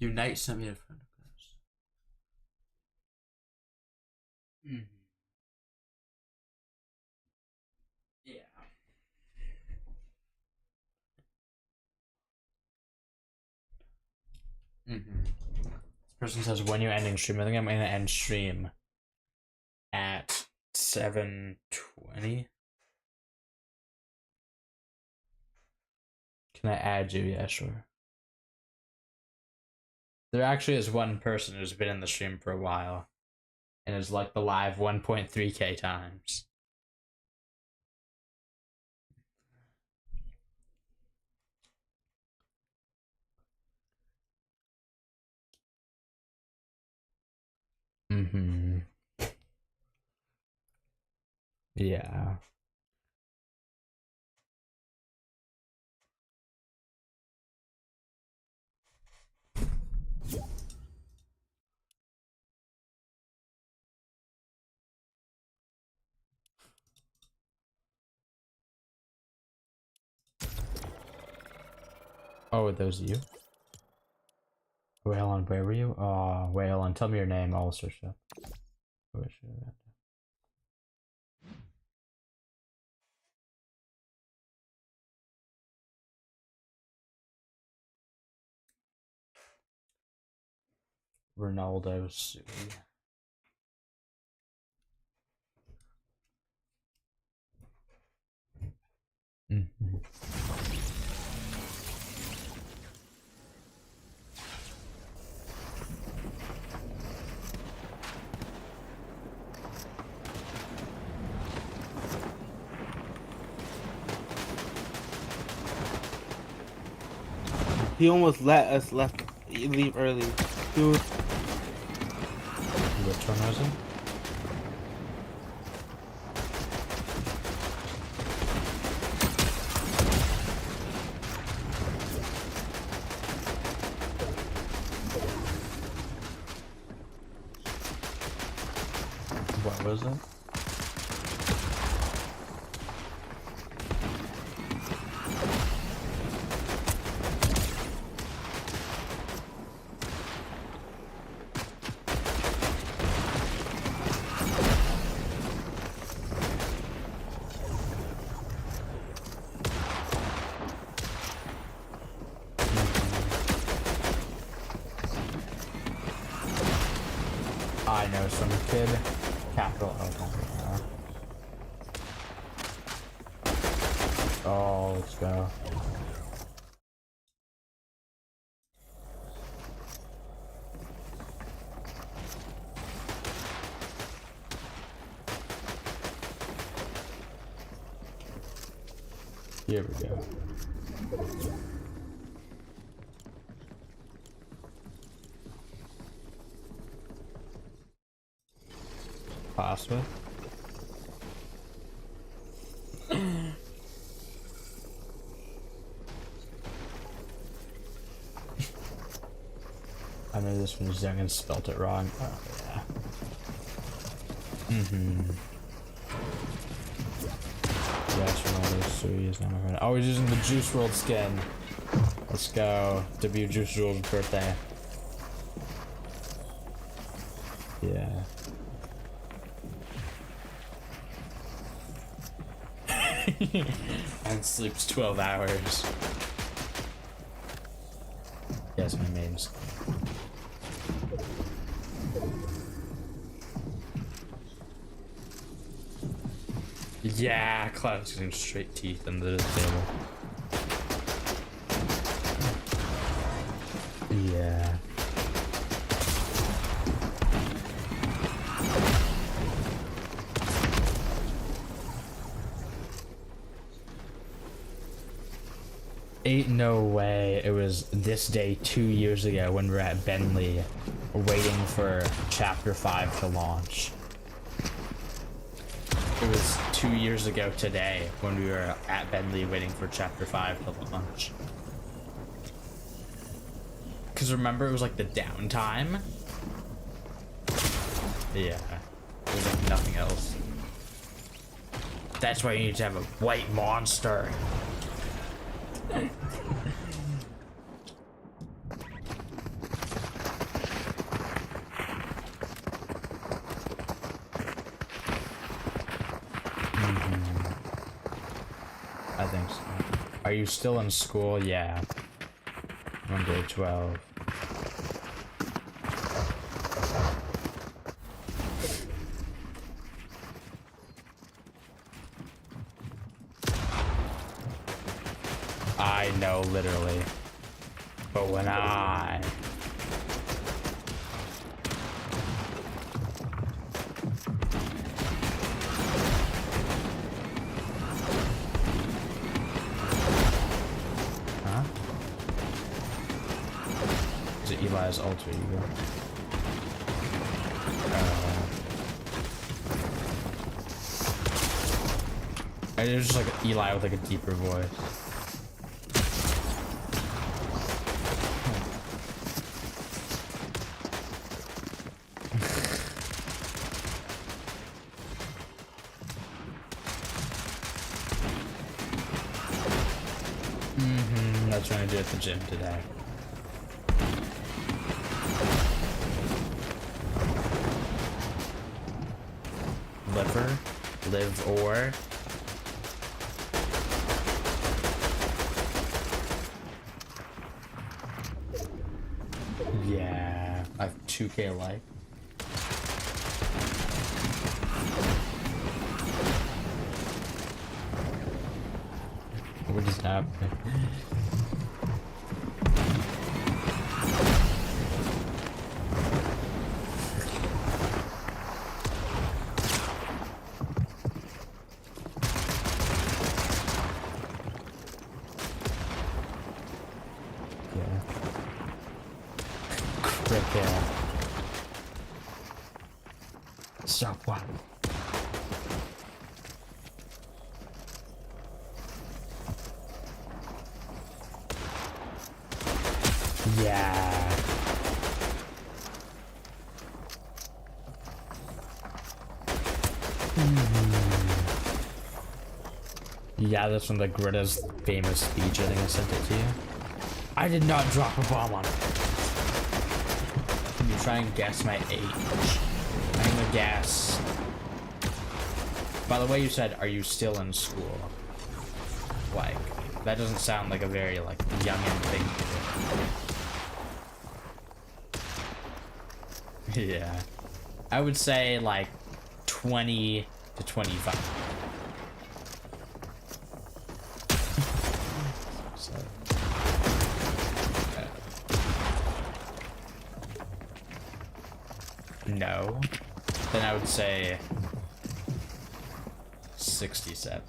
Unite sent me a friend request. Yeah. This person says, when you ending stream? I think I'm gonna end stream at 7:20. Can I add you? Yeah, sure. There actually is one person who's been in the stream for a while and is like the live 1.3k times. Yeah. Oh, are those you? Wait, hold on, where were you? Oh, wait, hold on, tell me your name, I'll search up. Ronaldo Sui. He almost let us leave early. He was Which one was it? What was it? I know some kid. Capital O. Oh, let's go. Here we go. Pasta. I know this one's young and spelt it wrong. Oh, yeah. Yes, Ronaldo, Sui is not my friend. Oh, he's using the Juice World skin. Let's go. Debut Juice World's birthday. Yeah. And sleeps 12 hours. Yes, my name's. Yeah, Cloud's getting straight teeth under the table. Yeah. Ain't no way it was this day 2 years ago when we were at Bentley waiting for Chapter 5 to launch. It was 2 years ago today when we were at Bentley waiting for Chapter 5 to launch. Because remember, it was like the downtime? Yeah. It was like nothing else. That's why you need to have a white monster. I think so. Are you still in school? Yeah. I'm grade 12. I know, literally. But when I... Huh? Is it Eli's alter ego? It was just like Eli with like a deeper voice. That's what I do at the gym today. Live or yeah, I have 2K life. What just happened? Stop what? Yeah. Yeah, that's from the Greta's famous speech. I think I sent it to you. I did not drop a bomb on it. Can you try and guess my age? I'm gonna guess. By the way, you said, "Are you still in school?" Like, that doesn't sound like a very like youngin' thing to do. Yeah, I would say like 20 to 25. So, no. Then I would say 67.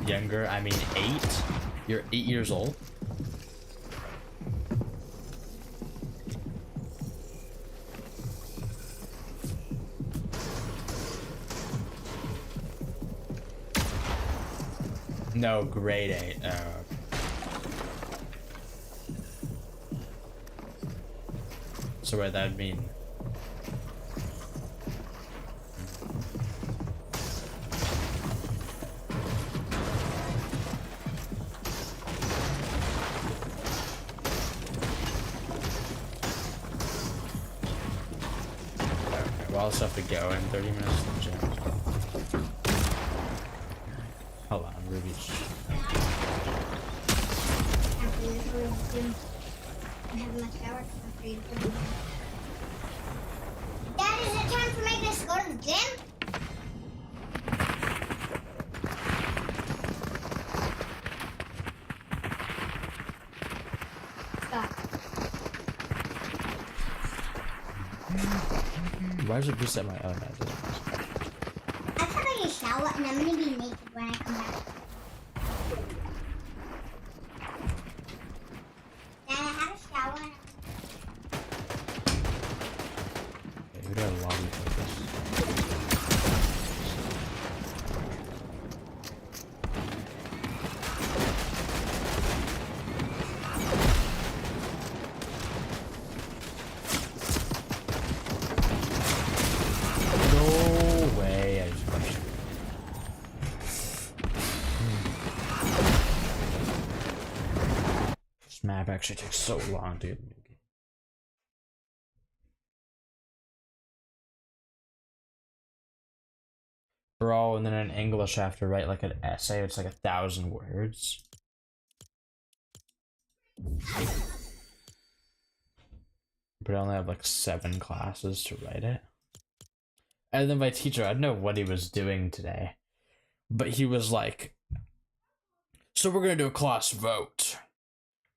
younger, I mean 8. You're 8 years old. No, grade 8. So what that'd mean? Okay, well, I'll just have to go in 30 minutes to the gym. Hold on, Ruby. Dad, is it time for me to go to the gym? Stop. Why does it reset my own? I'm having a shower and I'm gonna be naked when I come back. Dad, I had a shower and Okay, we got a lobby for this. No way, I just punched it. This map actually takes so long to get a new game. Bro, and then in English I have to write like an essay, it's like 1,000 words. But I only have like 7 classes to write it. And then my teacher, I don't know what he was doing today, but he was like, so we're gonna do a class vote.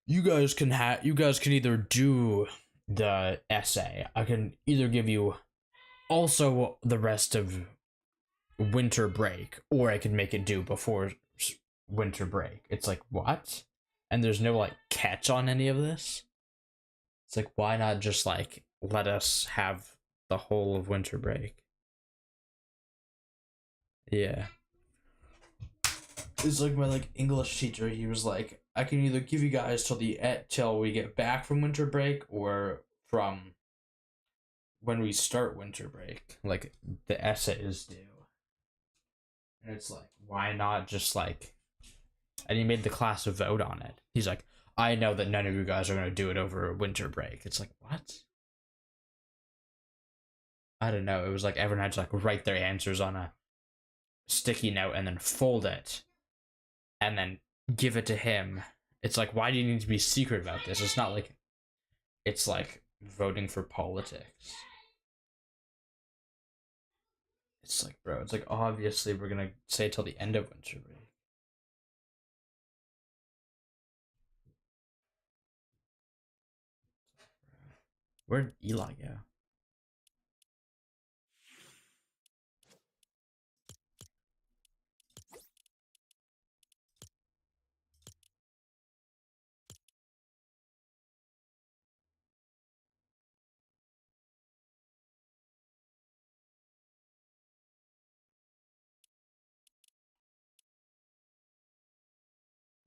You guys can either do the essay. I can either give you also the rest of winter break, or I can make it due before winter break. It's like, what? And there's no like catch on any of this. It's like, why not just like let us have the whole of winter break? Yeah. It's like my like English teacher, he was like, I can either give you guys till we get back from winter break, or from when we start winter break. Like the essay is due. And it's like, why not just like, and he made the class a vote on it. He's like, I know that none of you guys are gonna do it over winter break. It's like, what? I don't know. It was like everyone had to like write their answers on a sticky note and then fold it and then give it to him. It's like, why do you need to be secret about this? It's not like it's like voting for politics. It's like, bro, it's like, obviously we're gonna say till the end of winter break. Where'd Eli go?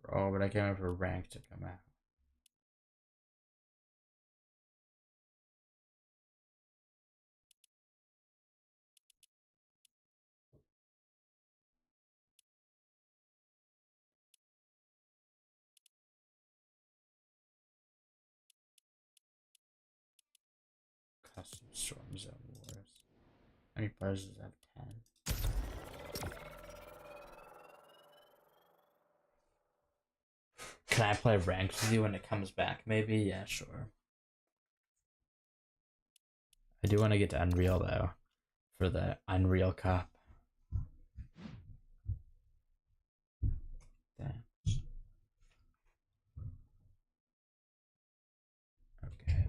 Oh, but I can't wait for rank to come out. Custom Storm Zone Wars. How many players does it have? 10. Can I play ranked with you when it comes back? Maybe? Yeah, sure. I do want to get to Unreal though, for the Unreal Cup. Damn. Okay.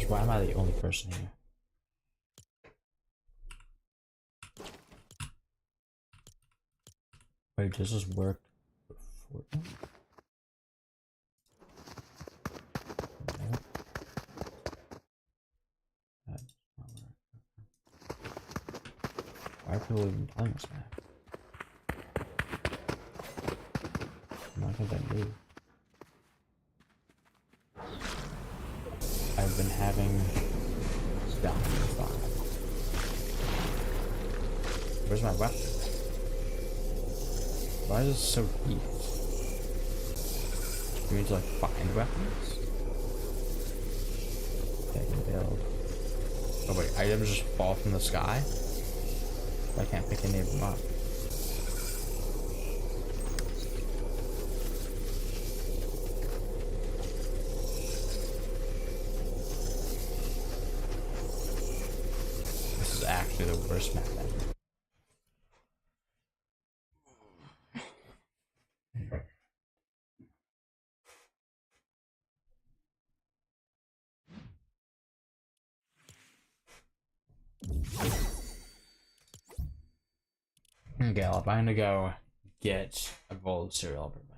Why am I the only person here? Wait, does this work for Fortnite? No. That's not work. Why are people even playing this map? Why can't I move? I've been having down fun. Where's my weapon? Why is this so deep? You need to like find weapons? Okay, I can build. Oh wait, items just fall from the sky? I can't pick any of them up. This is actually the worst map ever. Okay, I'm gonna go get a bowl of cereal. I'll be back.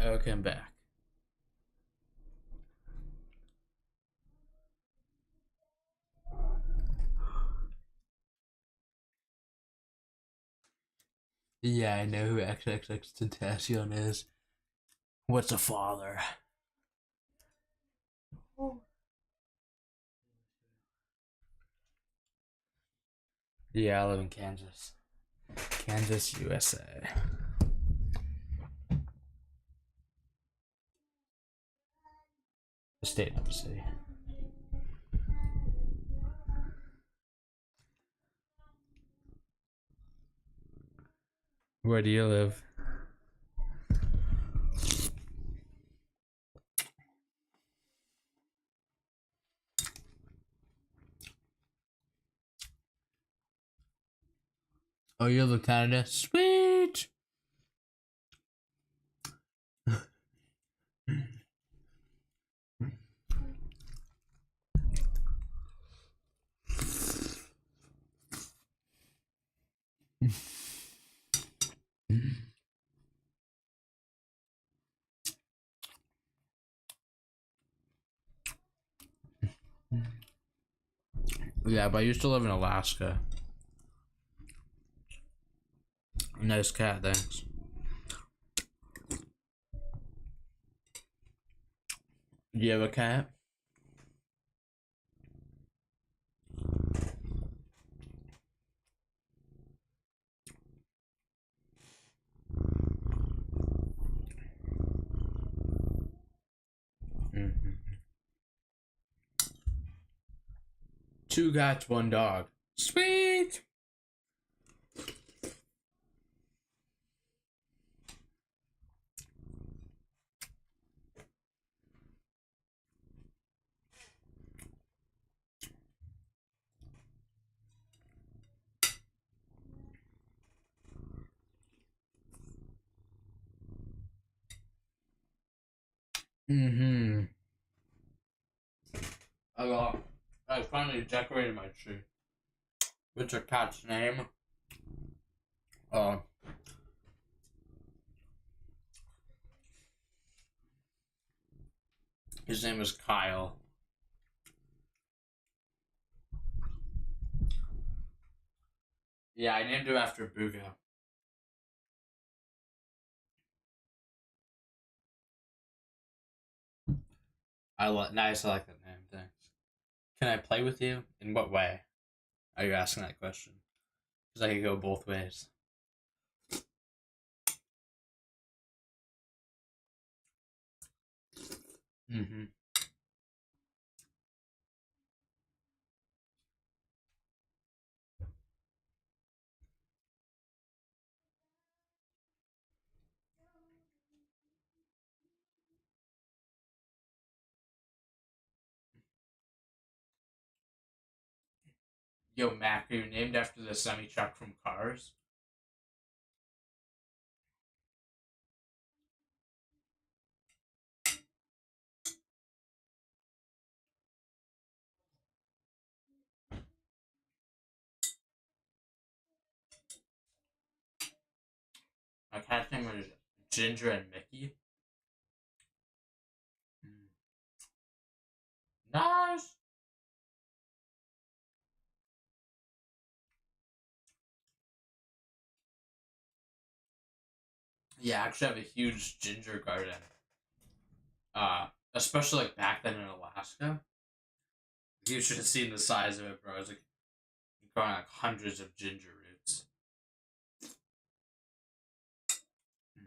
Okay, I'm back. Yeah, I know who XXX Tentacion is. What's a father? Yeah, I live in Kansas. Kansas, USA. The state, not the city. Where do you live? Oh, you live in Canada? Sweet! Yeah, but I used to live in Alaska. Nice cat, thanks. Do you have a cat? Mm-hmm. 2 cats, 1 dog. Sweet! Mm-hmm. I finally decorated my tree. What's your cat's name? Uh, his name is Kyle. Yeah, I named him after Buga. Nice, I like that name, thanks. Can I play with you? In what way? Are you asking that question? Because I could go both ways. Mm-hmm. Yo, Mac, are you named after the semi-truck from Cars? My cat's name was Ginger and Mickey. Mm. Nice! Yeah, I actually have a huge ginger garden. Especially like back then in Alaska. You should have seen the size of it, bro. It was like growing like hundreds of ginger roots. Mm.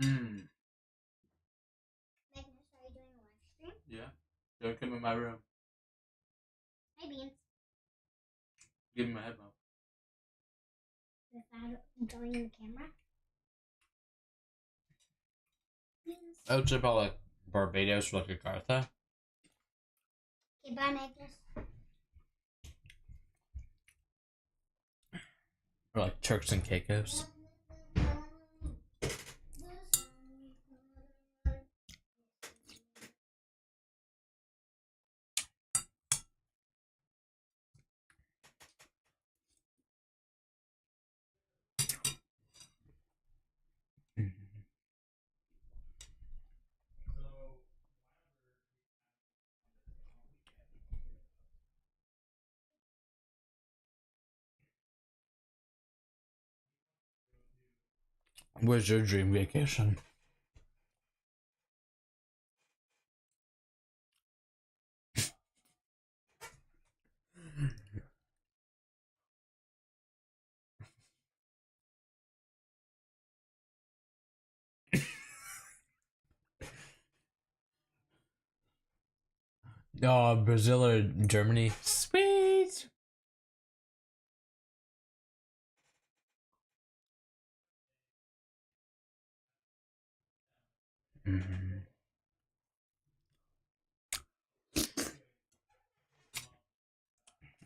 Nice. Mm. Magnus, are you doing a live stream? Yeah. Don't come in my room. Hi, Beans. Give me my headphone. Without going in the camera? Beans. Oh, it's about like Barbados or like Agartha. Okay, bye, Magnus. Or like Turks and Caicos. Mm-hmm. Where's your dream vacation? Oh, Brazil or Germany? Sweet. Mhm.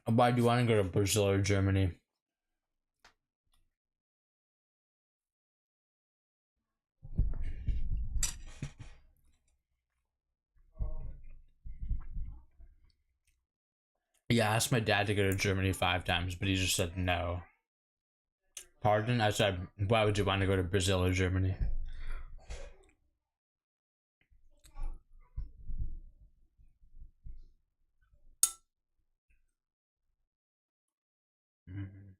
Why do you want to go to Brazil or Germany? Yeah, I asked my dad to go to Germany 5 times, but he just said no. Pardon? I said, why would you want to go to Brazil or Germany? Mhm.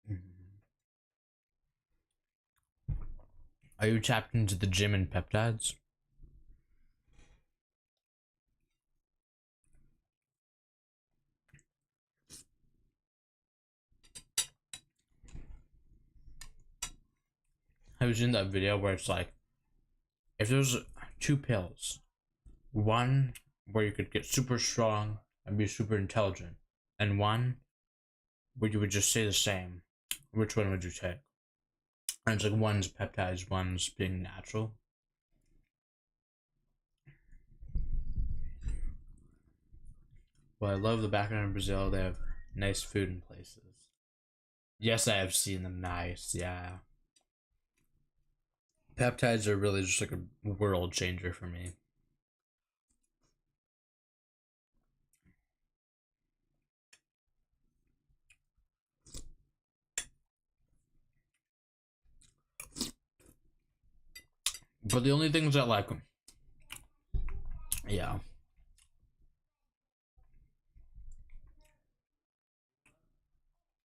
Mhm. Are you tapped into the gym and peptides? I was in that video where it's like, if there's 2 pills, one where you could get super strong and be super intelligent, and one where you would just stay the same, which one would you take? And it's like one's peptides, one's being natural. Well, I love the background in Brazil. They have nice food and places. Yes, I have seen them nice, yeah. Peptides are really just like a world changer for me. But the only things that like, yeah.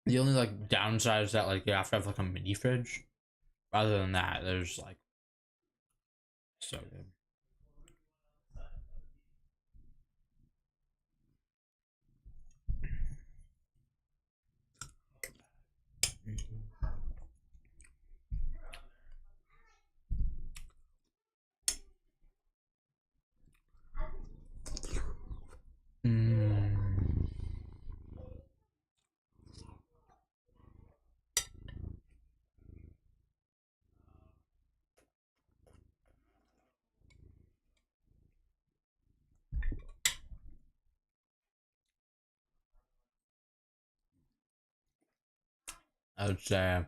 The only like downside is that like you have to have like a mini fridge. Other than that, there's like so good. Mm. I would say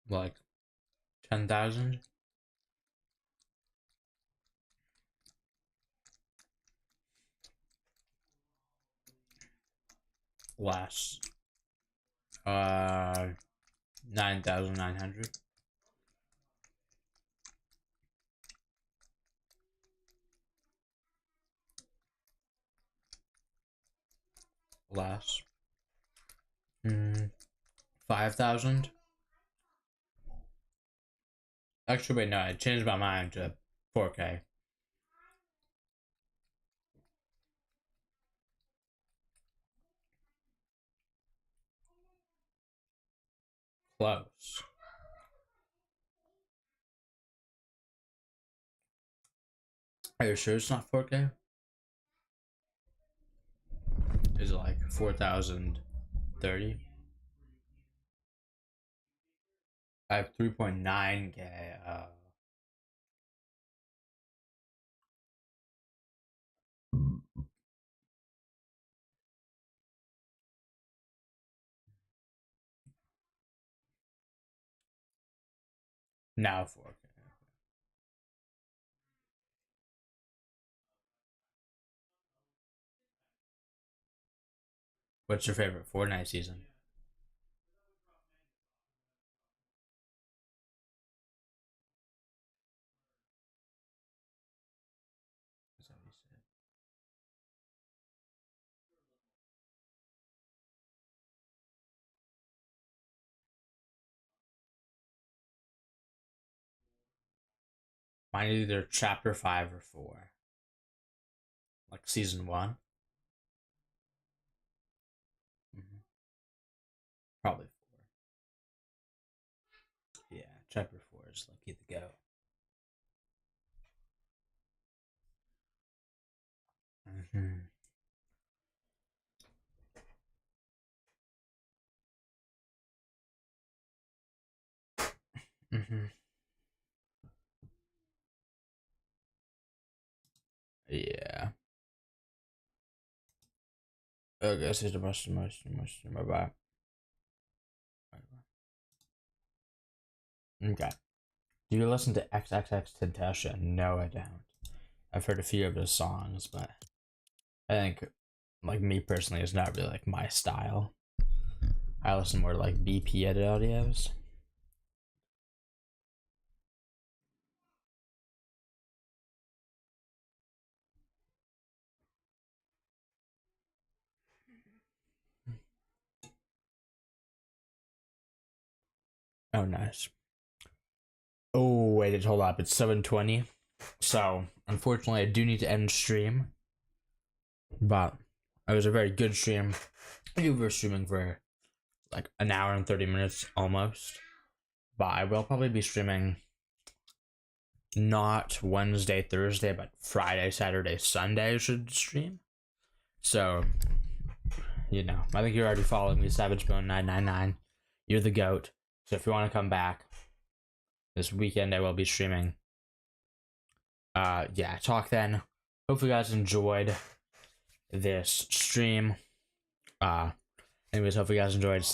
like 10,000 less. 9,900 less. 5,000. Actually, wait, no, I changed my mind to 4K. Close. Are you sure it's not 4K? Is it like 4,030? I have 3.9K. Now 4K. What's your favorite Fortnite season? Is that what you said? Mine is either chapter 5 or 4. Like season 1. Probably 4. Yeah, chapter 4 is lucky to go. Yeah. Okay, this is the most. Bye. Okay. Do you listen to XXX Tentacion? No, I don't. I've heard a few of his songs, but I think, like, me personally, is not really like my style. I listen more to like BP edit audios. Oh, nice. Oh, wait, hold up. It's 7:20. So, unfortunately, I do need to end stream. But it was a very good stream. We were streaming for like an hour and 30 minutes almost. But I will probably be streaming not Wednesday, Thursday, but Friday, Saturday, Sunday I should stream. So, you know, I think you're already following me, SavageBone999. You're the GOAT. So if you want to come back this weekend, I will be streaming. Yeah, talk then. Hopefully you guys enjoyed this stream. Anyways, hope you guys enjoyed.